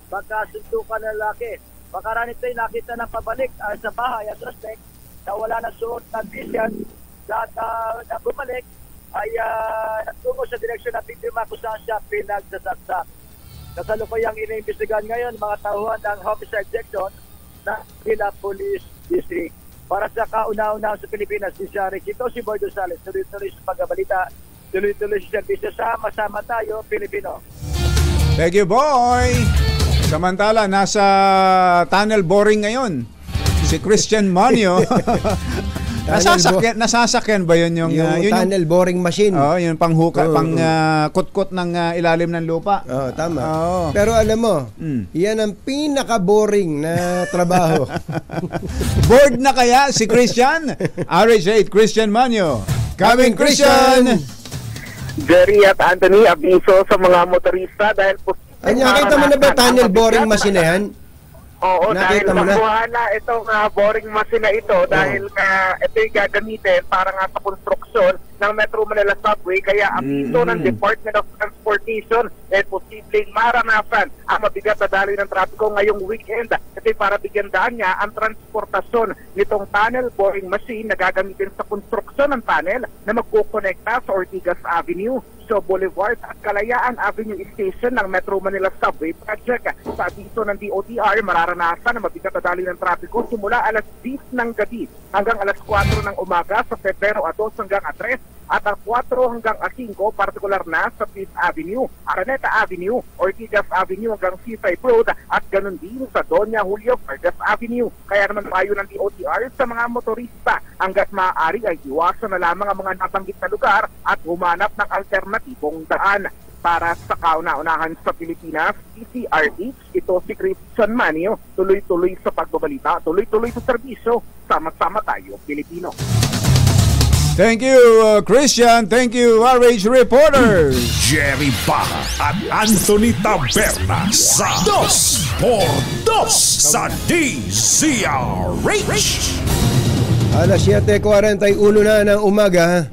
Speaker 13: magkasuntukan ng lalaki. Makaraan ito ay nakita ng pabalik sa bahay ang suspect na wala na suot ng bisyan at na bumalik ay natungo sa direksyon ng biktima kung saan siya pinagsasaksak. Kasalukuyang iniimbestigahan ngayon mga tauhan ng Homicide Section ng Manila Police District. Para sa kauna-una sa Pilipinas, si Shari Chito, si Boy Gonzales, tuloy-tuloy sa pagbabalita, tuloy-tuloy sa servisyo. Sama-sama tayo, Pilipino.
Speaker 1: Thank you, boy! Samantala, nasa tunnel boring ngayon si Christian Manio. Nasasakyan ba yun yung
Speaker 2: tunnel boring machine?
Speaker 1: Oo, yung panghuka, kutkot ng ilalim ng lupa.
Speaker 2: Oo, tama. Pero alam mo, yan ang pinaka-boring na trabaho.
Speaker 1: Bored na kaya si Christian? RH8, Christian Manio. Coming, Christian!
Speaker 12: Jerry at Anthony, abiso sa mga motorista dahil po
Speaker 2: nakita mo na ba tunnel boring machine na yan?
Speaker 12: Oo, dahil nakuha na itong boring machine na ito dahil ito yung gagamitin para nga sa konstruksyon ng Metro Manila Subway. Kaya abiso ng Department of Transportation dahil posibleng maranasan ang mabigat na daloy ng trapiko ngayong weekend. Ito para bigyan daan niya ang transportasyon nitong tunnel boring machine na gagamitin sa konstruksyon ng tunnel na magkukonekta sa Ortigas Avenue, so Boulevard at Kalayaan Avenue Station ng Metro Manila Subway Project. Sa abiso ng DOTR, mararanasan ang mabigat na daloy ng trapiko simula alas 10 ng gabi hanggang alas 4 ng umaga sa Pebrero 2 hanggang 3 at 4 hanggang 5, partikular na sa 5th Avenue, Araneta Avenue, Ortigas Avenue hanggang C5 Road at ganun din sa Doña Julio Vargas Avenue. Kaya naman payo ng DOTR sa mga motorista hanggat maaari ay iwasan na lamang ang mga nabanggit na lugar at humanap ng alternatibong daan. Para sa kauna-unahan sa Pilipinas, DZRH, ito si Christian Manio, tuloy-tuloy sa pagbabalita, tuloy-tuloy sa serbisyo, sama-sama tayo, Pilipino.
Speaker 1: Thank you, Christian. Thank you, RH reporters.
Speaker 3: Jerry Baha at Anthony Taberna sa 2x2 sa DZRH.
Speaker 2: Alas 7:41 na ng umaga,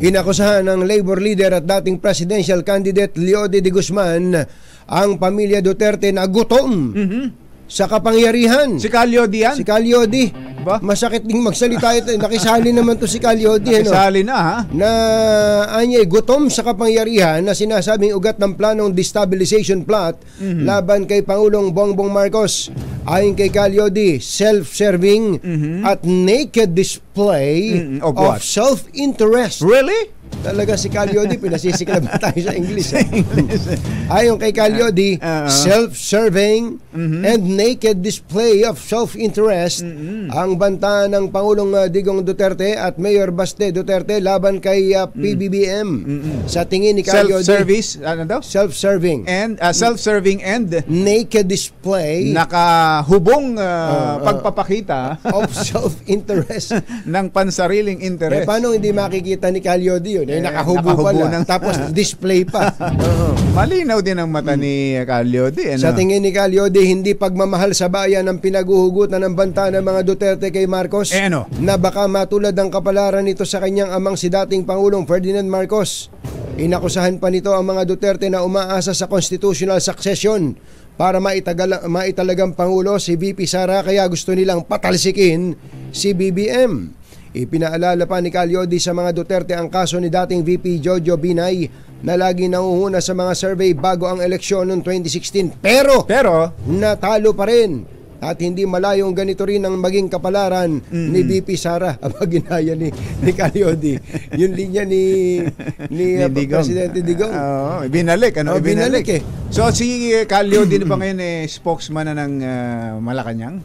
Speaker 2: inakusahan ng labor leader at dating presidential candidate Leody de Guzman ang pamilya Duterte na gutom sa kapangyarihan.
Speaker 1: Si Calyodi yan?
Speaker 2: Si Calyodi.
Speaker 1: Ba?
Speaker 2: Masakit ding magsalita ito. Nakisali naman to si Calyodi.
Speaker 1: Nakisali na, ha?
Speaker 2: Na anyay gutom sa kapangyarihan na sinasabing ugat ng planong destabilization plot laban kay Pangulong Bongbong Marcos. Ayon kay Calyodi, self-serving at naked display of self-interest.
Speaker 1: Really?
Speaker 2: Talaga si Calyodi, pinasisiklab tayo sa English. Ayon kay Calyodi, self-serving and naked display of self-interest ang banta ng Pangulong Digong Duterte at Mayor Baste Duterte laban kay PBBM. Sa tingin ni Calyodi,
Speaker 1: self-service, ano daw?
Speaker 2: Self-serving.
Speaker 1: And self-serving and
Speaker 2: naked display
Speaker 1: nakahubong pagpapakita
Speaker 2: of self-interest
Speaker 1: ng pansariling interest.
Speaker 2: Paano hindi makikita ni Calyodi yun? Nakahubo pala. Tapos display pa.
Speaker 1: Malinaw din ang mata ni Calyodi.
Speaker 2: Sa tingin ni Calyodi, hindi pagmamahal sa bayan ang pinaguhugutan ng banta ng mga Duterte kay Marcos na baka matulad ang kapalaran nito sa kanyang amang si dating Pangulong Ferdinand Marcos. Inakusahan pa nito ang mga Duterte na umaasa sa constitutional succession para maitalagang Pangulo si VP Sara, kaya gusto nilang patalsikin si BBM. Ipinaalala pa ni Calyodi sa mga Duterte ang kaso ni dating VP Jojo Binay na lagi nanguhuna sa mga survey bago ang eleksyon noong 2016. Pero natalo pa rin. At hindi malayong ganito rin ang maging kapalaran ni VP Sara, ang ginaya ni Calyodi. Yung linya ni Presidente Digong.
Speaker 1: Binalik.
Speaker 2: Binalik.
Speaker 1: So si Calyodi pa ngayon spokesman na ng Malacanang?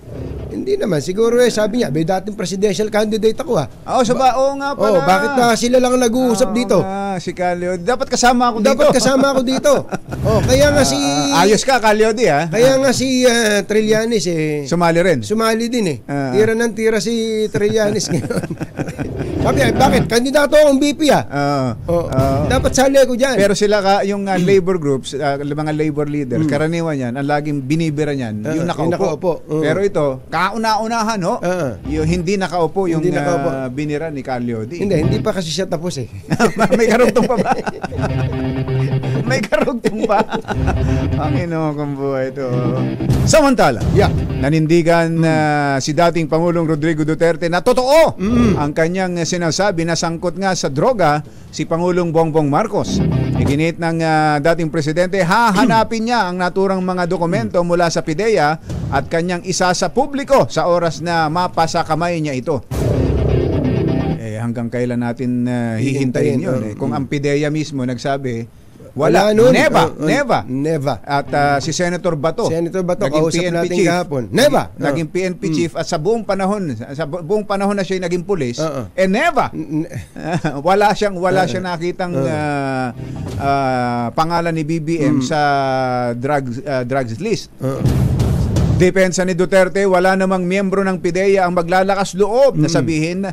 Speaker 2: Hindi naman. Siguro sabi niya, may dating presidential candidate ako
Speaker 1: Oo nga pala.
Speaker 2: Bakit sila lang nag-uusap dito?
Speaker 1: Si Calyodi. Dapat kasama ako dito. Kaya nga si... ayos ka, Calyodi, ha?
Speaker 2: Kaya nga si Trillanes
Speaker 1: sumali rin.
Speaker 2: Sumali din tira ng tira si Trillanes ngayon. Sabi niya, bakit? Kandidato akong VP dapat sali ako dyan.
Speaker 1: Pero sila yung labor groups, mga labor leaders, karaniwan yan, ang laging binibira niyan, yung nakaupo. Pero ito, kauna-unahan, yung hindi nakaupo yung binira ni Calyodi.
Speaker 2: Hindi pa kasi siya tapos
Speaker 1: May karugtong pa ba? May karugtong pa? Ang kong buhay ito. Samantala, nanindigan si dating Pangulong Rodrigo Duterte na totoo ang kanyang sinasabi na sangkot nga sa droga si Pangulong Bongbong Marcos. Iginit ng dating presidente, hahanapin niya ang naturang mga dokumento mula sa PIDEA at kanyang isa sa publiko sa oras na mapasa kamay niya ito. Hanggang kailan natin hihintayin yun? Kung ang PIDEA mismo nagsabi, wala nun. Never. At si Senator Bato
Speaker 2: kausap natin kahapon. Never.
Speaker 1: Naging PNP chief at sa buong panahon na siya naging pulis, never. wala siyang nakitang pangalan ni BBM sa drugs list. Depensa ni Duterte, wala namang miyembro ng PIDEA ang maglalakas loob na sabihin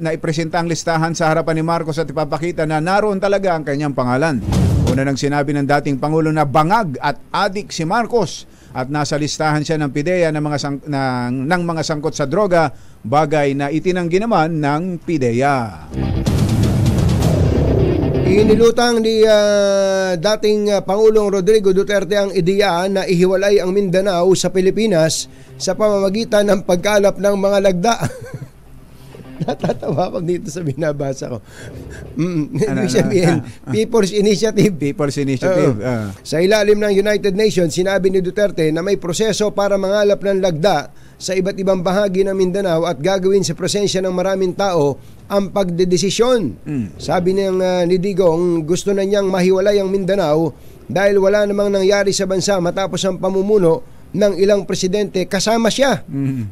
Speaker 1: na ipresenta ang listahan sa harapan ni Marcos at ipapakita na naroon talaga ang kanyang pangalan. Una nang sinabi ng dating Pangulo na bangag at adik si Marcos at nasa listahan siya ng PIDEA ng mga sangkot sa droga, bagay na itinanggi naman ng PIDEA.
Speaker 2: Inilutang ni dating Pangulong Rodrigo Duterte ang ideya na ihiwalay ang Mindanao sa Pilipinas sa pamamagitan ng pagkalap ng mga lagda. Natatawa ako dito sa binabasa ko. Ibig sabihin, People's Initiative. Sa ilalim ng United Nations, sinabi ni Duterte na may proseso para mangalap ng lagda sa iba't ibang bahagi ng Mindanao at gagawin sa presensya ng maraming tao ang pagdedesisyon. Sabi ni Digong, gusto na niyang mahiwalay ang Mindanao dahil wala namang nangyari sa bansa matapos ang pamumuno ng ilang presidente kasama siya.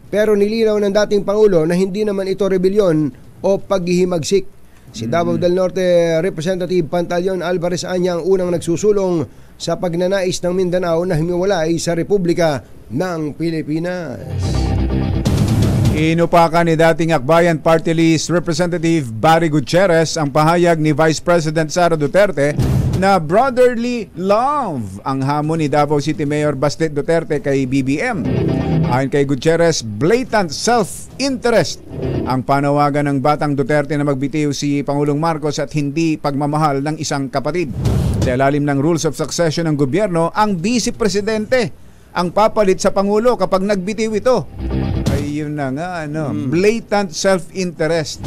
Speaker 2: Pero nilinaw ng dating Pangulo na hindi naman ito rebelyon o paghihimagsik. Si Davao del Norte Representative Pantaleon Alvarez anya ang unang nagsusulong sa pagnanais ng Mindanao na humiwalay sa Republika ng Pilipinas.
Speaker 1: Inupakan ni dating Akbayan Party List Representative Barry Gutierrez ang pahayag ni Vice President Sara Duterte na brotherly love ang hamon ni Davao City Mayor Baste Duterte kay BBM. Ayon kay Gutierrez, blatant self-interest ang panawagan ng batang Duterte na magbitiw si Pangulong Marcos at hindi pagmamahal ng isang kapatid. Sa ilalim ng rules of succession ng gobyerno, ang vice presidente ang papalit sa Pangulo kapag nagbitiw ito. Ay Yun na nga, blatant self-interest.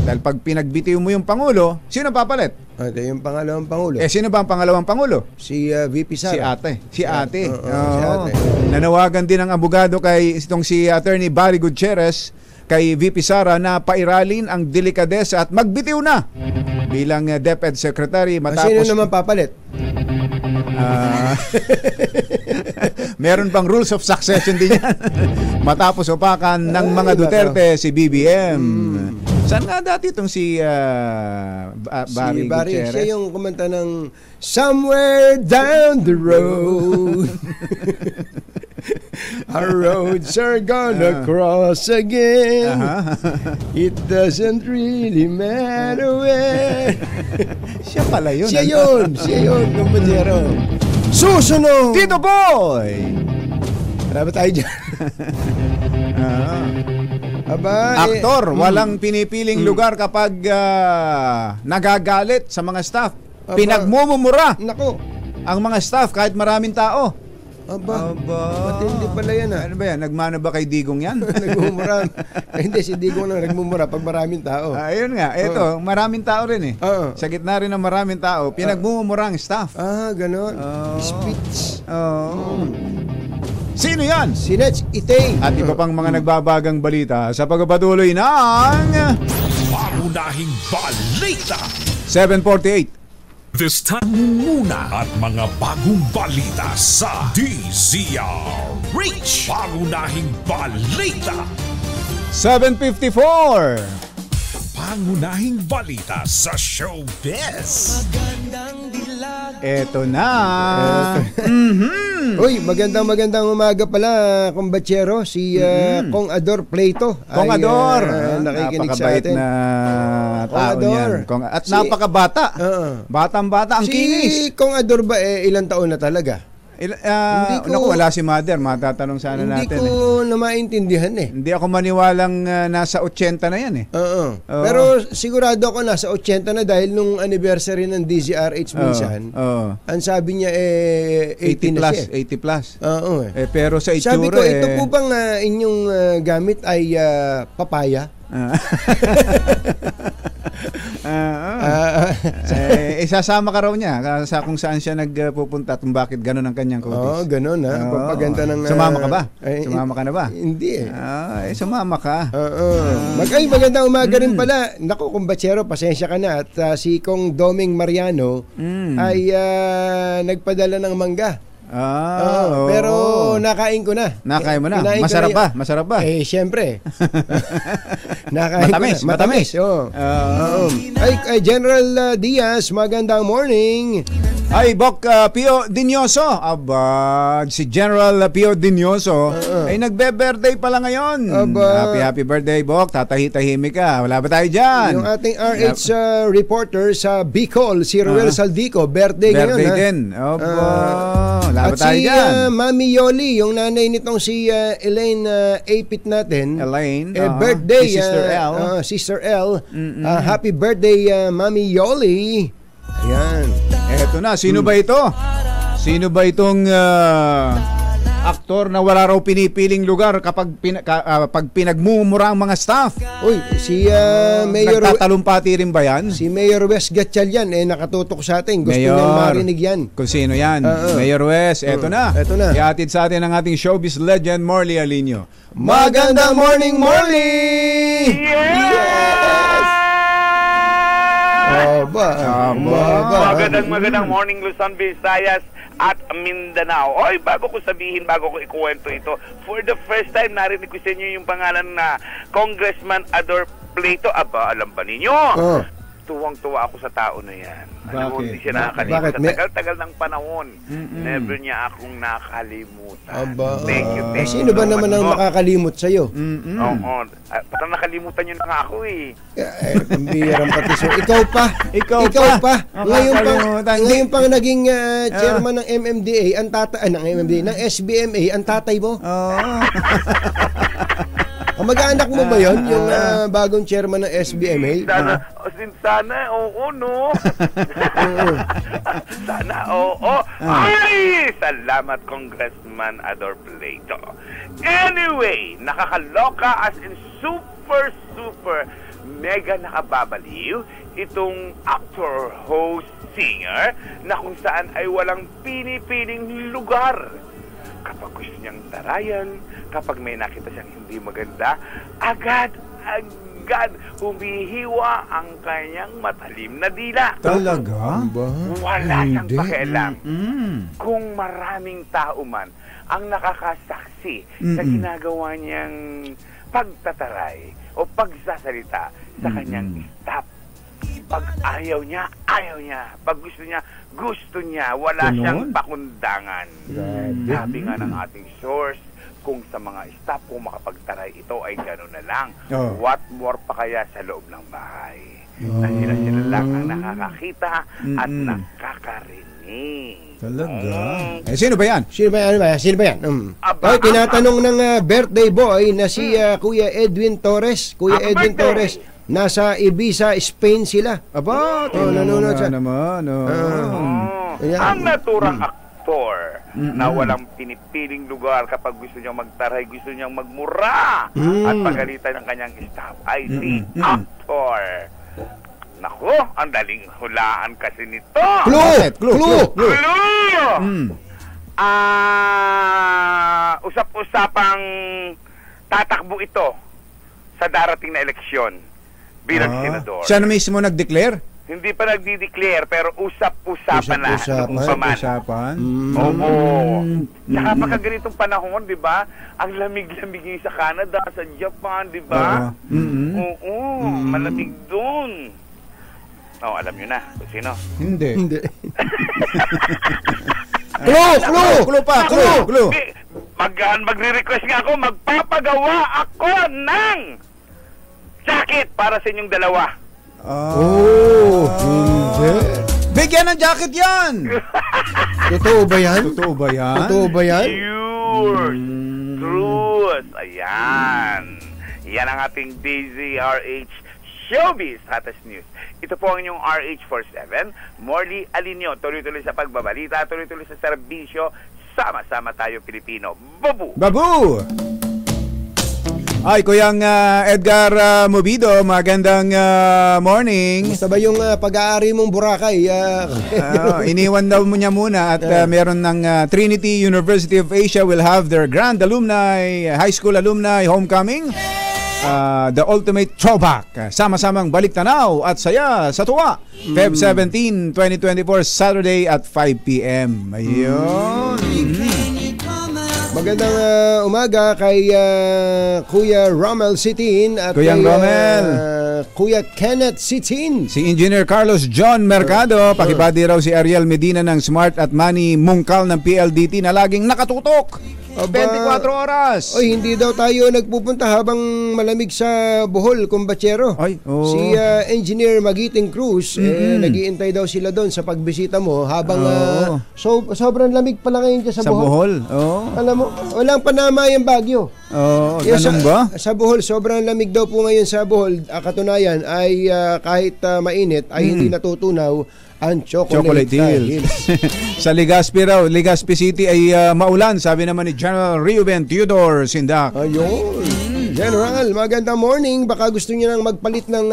Speaker 1: Dahil pag pinagbitiw mo yung Pangulo, sino papalit?
Speaker 2: Ito yung pangalawang Pangulo.
Speaker 1: Sino ba ang pangalawang Pangulo?
Speaker 2: Si VP Sara.
Speaker 1: Si ate.
Speaker 2: Si ate.
Speaker 1: Nanawagan din ang abogado kay itong si Attorney Barry Gutierrez kay VP Sara na pairalin ang delikadesa at magbitiw na bilang DepEd Secretary matapos...
Speaker 2: Sino naman papalit?
Speaker 1: Meron pang rules of succession din yan. Matapos upakan ng mga Duterte si BBM. Saan nga dati itong si Barry Gutierrez?
Speaker 2: Siya yung kumanta ng Somewhere Down the Road Our roads are gonna cross again. It doesn't really matter where.
Speaker 1: Siya pala yun.
Speaker 2: Siya yun, kumpanyero. Susunod!
Speaker 1: Tito Boy!
Speaker 2: Marami tayo dyan.
Speaker 1: Aktor, walang pinipiling lugar kapag nagagalit sa mga staff. Pinagmumura.
Speaker 2: Nako.
Speaker 1: Ang mga staff kahit maraming tao.
Speaker 2: Matindi pala yan
Speaker 1: Ano ba yan? Nagmana ba kay Digong yan?
Speaker 2: Nagmumura. Hindi, si Digong na nagmumura pag maraming tao.
Speaker 1: Ayun nga. Ito, maraming tao rin eh. Sa gitna rin ng maraming tao, pinagmumura ang staff.
Speaker 2: Ganon. Speech.
Speaker 1: Sino yan?
Speaker 2: Si Nets Itay.
Speaker 1: At iba pang mga nagbabagang balita sa pagpapatuloy ng
Speaker 3: Pangunahing balita
Speaker 1: 7:48.
Speaker 3: This time muna at mga bagong balita sa DZRH. Pangunahing balita
Speaker 1: 7:54.
Speaker 3: Pangunahing balita sa showbiz.
Speaker 1: Eto na.
Speaker 2: Uy, magandang umaga pala, kumbatsero, si Kong Ador Plato.
Speaker 1: Kong Ador,
Speaker 2: nakikinig sa atin.
Speaker 1: na tao niyan. At napakabata. Batang-bata, ang kinis.
Speaker 2: Si Kong Ador ba, ilang taon na talaga?
Speaker 1: Wala si Mother, matatanong sana natin.
Speaker 2: Hindi ko na maintindihan eh.
Speaker 1: Hindi ako maniwalang nasa 80 na yan eh.
Speaker 2: Pero sigurado ako nasa 80 na dahil nung anniversary ng DZRH minsan, ang sabi niya 80 na siya.
Speaker 1: 80 plus.
Speaker 2: Pero
Speaker 1: sa itsura
Speaker 2: sabi ko, ito po bang inyong gamit ay papaya?
Speaker 1: Isasama ka raw niya sa kung saan siya nagpupunta at bakit gano'n ang kanyang kutis.
Speaker 2: Gano'n Pagpaganda ng...
Speaker 1: Sumama ka ba? Sumama ka na ba?
Speaker 2: Hindi eh.
Speaker 1: Sumama ka.
Speaker 2: Magandang umaga rin pala. Naku, kumbatsero, pasensya ka na. At si Kong Doming Mariano ay nagpadala ng mangga. Pero nakain ko na.
Speaker 1: Nakain mo na? Masarap ba? Masarap ba?
Speaker 2: Siyempre.
Speaker 1: Matamis.
Speaker 2: Ay, General Diaz, magandang morning.
Speaker 1: Ay, Bok Pio Dinyoso. Si General Pio Dinyoso ay nagbe-birthday pala ngayon. Happy birthday, Bok. Tatahi-tahimik ka. Wala ba tayo dyan?
Speaker 2: Yung ating RH reporter sa Bicol, si Ruel Saldico, birthday ngayon.
Speaker 1: Birthday din.
Speaker 2: At si Mami Yoli, yung nanay nitong si Elaine Apit natin.
Speaker 1: Elaine.
Speaker 2: Birthday.
Speaker 1: Sister L.
Speaker 2: Sister L. Happy birthday, Mami Yoli. Ayan.
Speaker 1: Eto na. Sino ba ito? Sino ba itong aktor na wala raw pinipiling lugar kapag pag pinagmumura ang mga staff?
Speaker 2: Uy, si Mayor...
Speaker 1: Nagtatalumpati rin ba yan?
Speaker 2: Si Mayor Wes Gatchalian, nakatutok sa atin. Gusto niyang marinig yan.
Speaker 1: Kung sino yan? Mayor Wes, eto na. Ihatid sa atin ang ating showbiz legend, Morley Alinio.
Speaker 2: Magandang morning, Morley!
Speaker 1: Yes!
Speaker 14: Magandang morning, Luzon, Visayas at Mindanao. Oy, bago ko ikuwento ito, for the first time narinig ko sa inyo yung pangalan na Congressman Ador Plato. Alam ba ninyo? Tuwang-tuwa ako sa tao na yan. Alam mo, hindi siya nakakalimutan. Sa tagal-tagal ng panahon, never niya akong nakalimutan. Thank you.
Speaker 2: Sino ba naman ang makakalimot sa'yo?
Speaker 14: Oo. Parang nakalimutan nyo na nga ako eh.
Speaker 2: Pambihirang patiso. Ikaw pa. Ngayon pang naging chairman ng MMDA, ng SBMA, ang tatay mo. Mag-anak mo ba yun? Yung bagong chairman ng SBMA?
Speaker 14: din sana. Oo, no? Sana, oo. Ay! Salamat, Congressman Ador Plato. Anyway, nakakaloka as in super mega nakababaliw itong actor, host, singer na kung saan ay walang pinipiling lugar. Kapag gusto niyang tarayan, kapag may nakita siyang hindi maganda, agad humihiwa ang kanyang matalim na dila.
Speaker 1: Talaga?
Speaker 14: Wala siyang pakialam. Kung maraming tao man ang nakakasaksi sa ginagawa niyang pagtataray o pagsasalita sa kanyang staff. Pag ayaw niya. Pag gusto niya. Wala siyang pakundangan. Sabi nga ng ating source, kung sa mga staff, kung makapagtaray ito ay gano'n na lang. What more pa kaya sa loob ng bahay? Na sila lang ang nakakakita at nakakarinig.
Speaker 1: Talaga? Sino ba yan?
Speaker 2: Sino ba yan? Ay, tinatanong ng birthday boy na si Kuya Edwin Torres. Edwin Torres. Nasa Ibiza, Spain sila.
Speaker 1: Aba, nanonood siya naman.
Speaker 14: Ang naturang aktor na walang pinipiling lugar kapag gusto niyang magtaray, gusto niyang magmura at pagalitan ng kanyang staff ay si actor. Naku, ang daling hulaan kasi nito.
Speaker 2: Clue!
Speaker 14: Usap-usapang tatakbo ito sa darating na eleksyon bilang senador.
Speaker 1: Siya na mismo nag-declare?
Speaker 14: Hindi pa nagdi-declare pero usap-usapan na.
Speaker 1: Usap-usapan?
Speaker 14: Oo. Saka pagka ganitong panahon, di ba? Ang lamig-lamig yung sa Canada, sa Japan, di ba? Oo. Malamig doon. Alam nyo na. Sino?
Speaker 1: Hindi. Clue.
Speaker 14: Magre-request nga ako, magpapagawa ako ng jacket para sa inyong dalawa.
Speaker 2: Hindi.
Speaker 1: Bigyan ng jacket yan!
Speaker 2: Totoo ba yan?
Speaker 14: Yours. Truth. Ayan. Yan ang ating DZRH Showbiz Hottest News. Ito po ang inyong RH47. Morley Alinio. Tuloy-tuloy sa pagbabalita, tuloy-tuloy sa serbisyo. Sama-sama tayo Pilipino.
Speaker 1: Babu! Ay, Kuyang Edgar Mobido, magandang morning.
Speaker 2: Basta ba yung pag-aari mong Boracay?
Speaker 1: Iniwan daw mo niya muna at meron ng Trinity University of Asia will have their grand high school alumni homecoming. The ultimate throwback. Sama-samang balik tanaw at saya sa tuwa. Feb 17, 2024, Saturday at 5 p.m. Ayun.
Speaker 2: Magandang umaga kay Kuya Romel Sitin at
Speaker 1: Kuya Romel.
Speaker 2: Kuya Kenneth Sitin.
Speaker 1: Si Engineer Carlos John Mercado, pakibadi raw si Ariel Medina ng Smart at Manny Mungkal ng PLDT na laging nakatutok. 24 oras.
Speaker 2: Oy, hindi daw tayo nagpupunta habang malamig sa Bohol, Kumbachero. Si Engineer Magiting Cruz, nag-iintay daw sila doon sa pagbisita mo habang sobrang lamig pala ngayon dyan sa Bohol. Alam mo, walang panama yung Bagyo.
Speaker 1: Ganun ba?
Speaker 2: Sa Bohol, sobrang lamig daw po ngayon sa Bohol. Katunayan ay kahit mainit ay hindi natutunaw ang Chocolate Hills.
Speaker 1: Sa Legazpi City ay maulan, sabi naman ni General Reuben Theodore Sindak.
Speaker 2: Ayun. General, magandang morning. Baka gusto niyo nang magpalit ng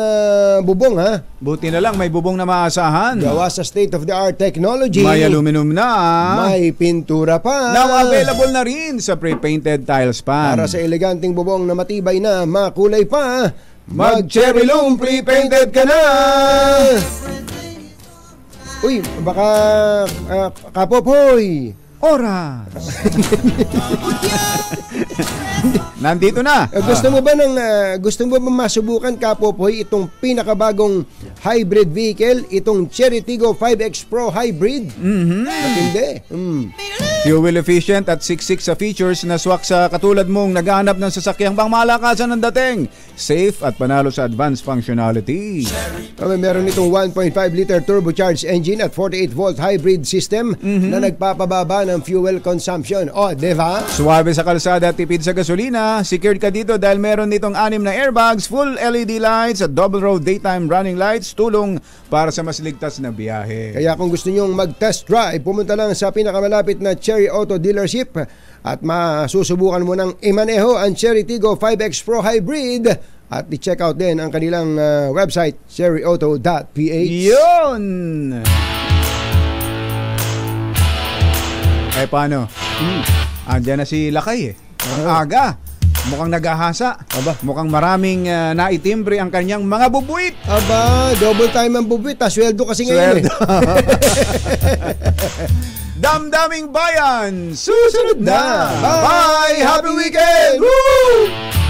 Speaker 2: bubong, ha?
Speaker 1: Buti na lang, may bubong na maasahan.
Speaker 2: Gawa sa state-of-the-art technology.
Speaker 1: May aluminum na.
Speaker 2: May pintura pa.
Speaker 1: Now available na rin sa pre-painted tiles pan.
Speaker 2: Para sa eleganting bubong na matibay na, makulay pa, mag-cherry loom pre-painted ka na. Uy, baka Kapopoy.
Speaker 1: Oras. Nandito na.
Speaker 2: Gusto mo ba masubukan, Kapopoy, itong pinakabagong hybrid vehicle, itong Cherry Tiggo 5X Pro Hybrid? Matindi.
Speaker 1: Fuel efficient at 6.6 sa features na swak sa katulad mong naghahanap ng sasakyang pangmalakasan ng dating. Safe at panalo sa advanced functionality.
Speaker 2: Meron itong 1.5 liter turbocharged engine at 48 volt hybrid system na nagpapababa ng fuel consumption. O, diba?
Speaker 1: Suwabe sa kalsada at tipid sa gasolina. Secured ka dito dahil meron nitong 6 na airbags, full LED lights at double row daytime running lights, tulong para sa mas ligtas na biyahe.
Speaker 2: Kaya kung gusto nyong mag-test drive, pumunta lang sa pinakamalapit na Cherry Auto Dealership at masusubukan mo ng imaneho ang Cherry Tiggo 5X Pro Hybrid at i-check out din ang kanilang website, cherryauto.ph.
Speaker 1: Yun! Eh paano? Andiyan na si Lakay eh. Ang aga. Mukhang naghahasa. Mukhang maraming naitimbre ang kanyang mga bubuit.
Speaker 2: Double time ang bubuit. Sweldo kasi ngayon eh.
Speaker 1: Damdaming Bayan, susunod na. Bye! Happy weekend! Woo!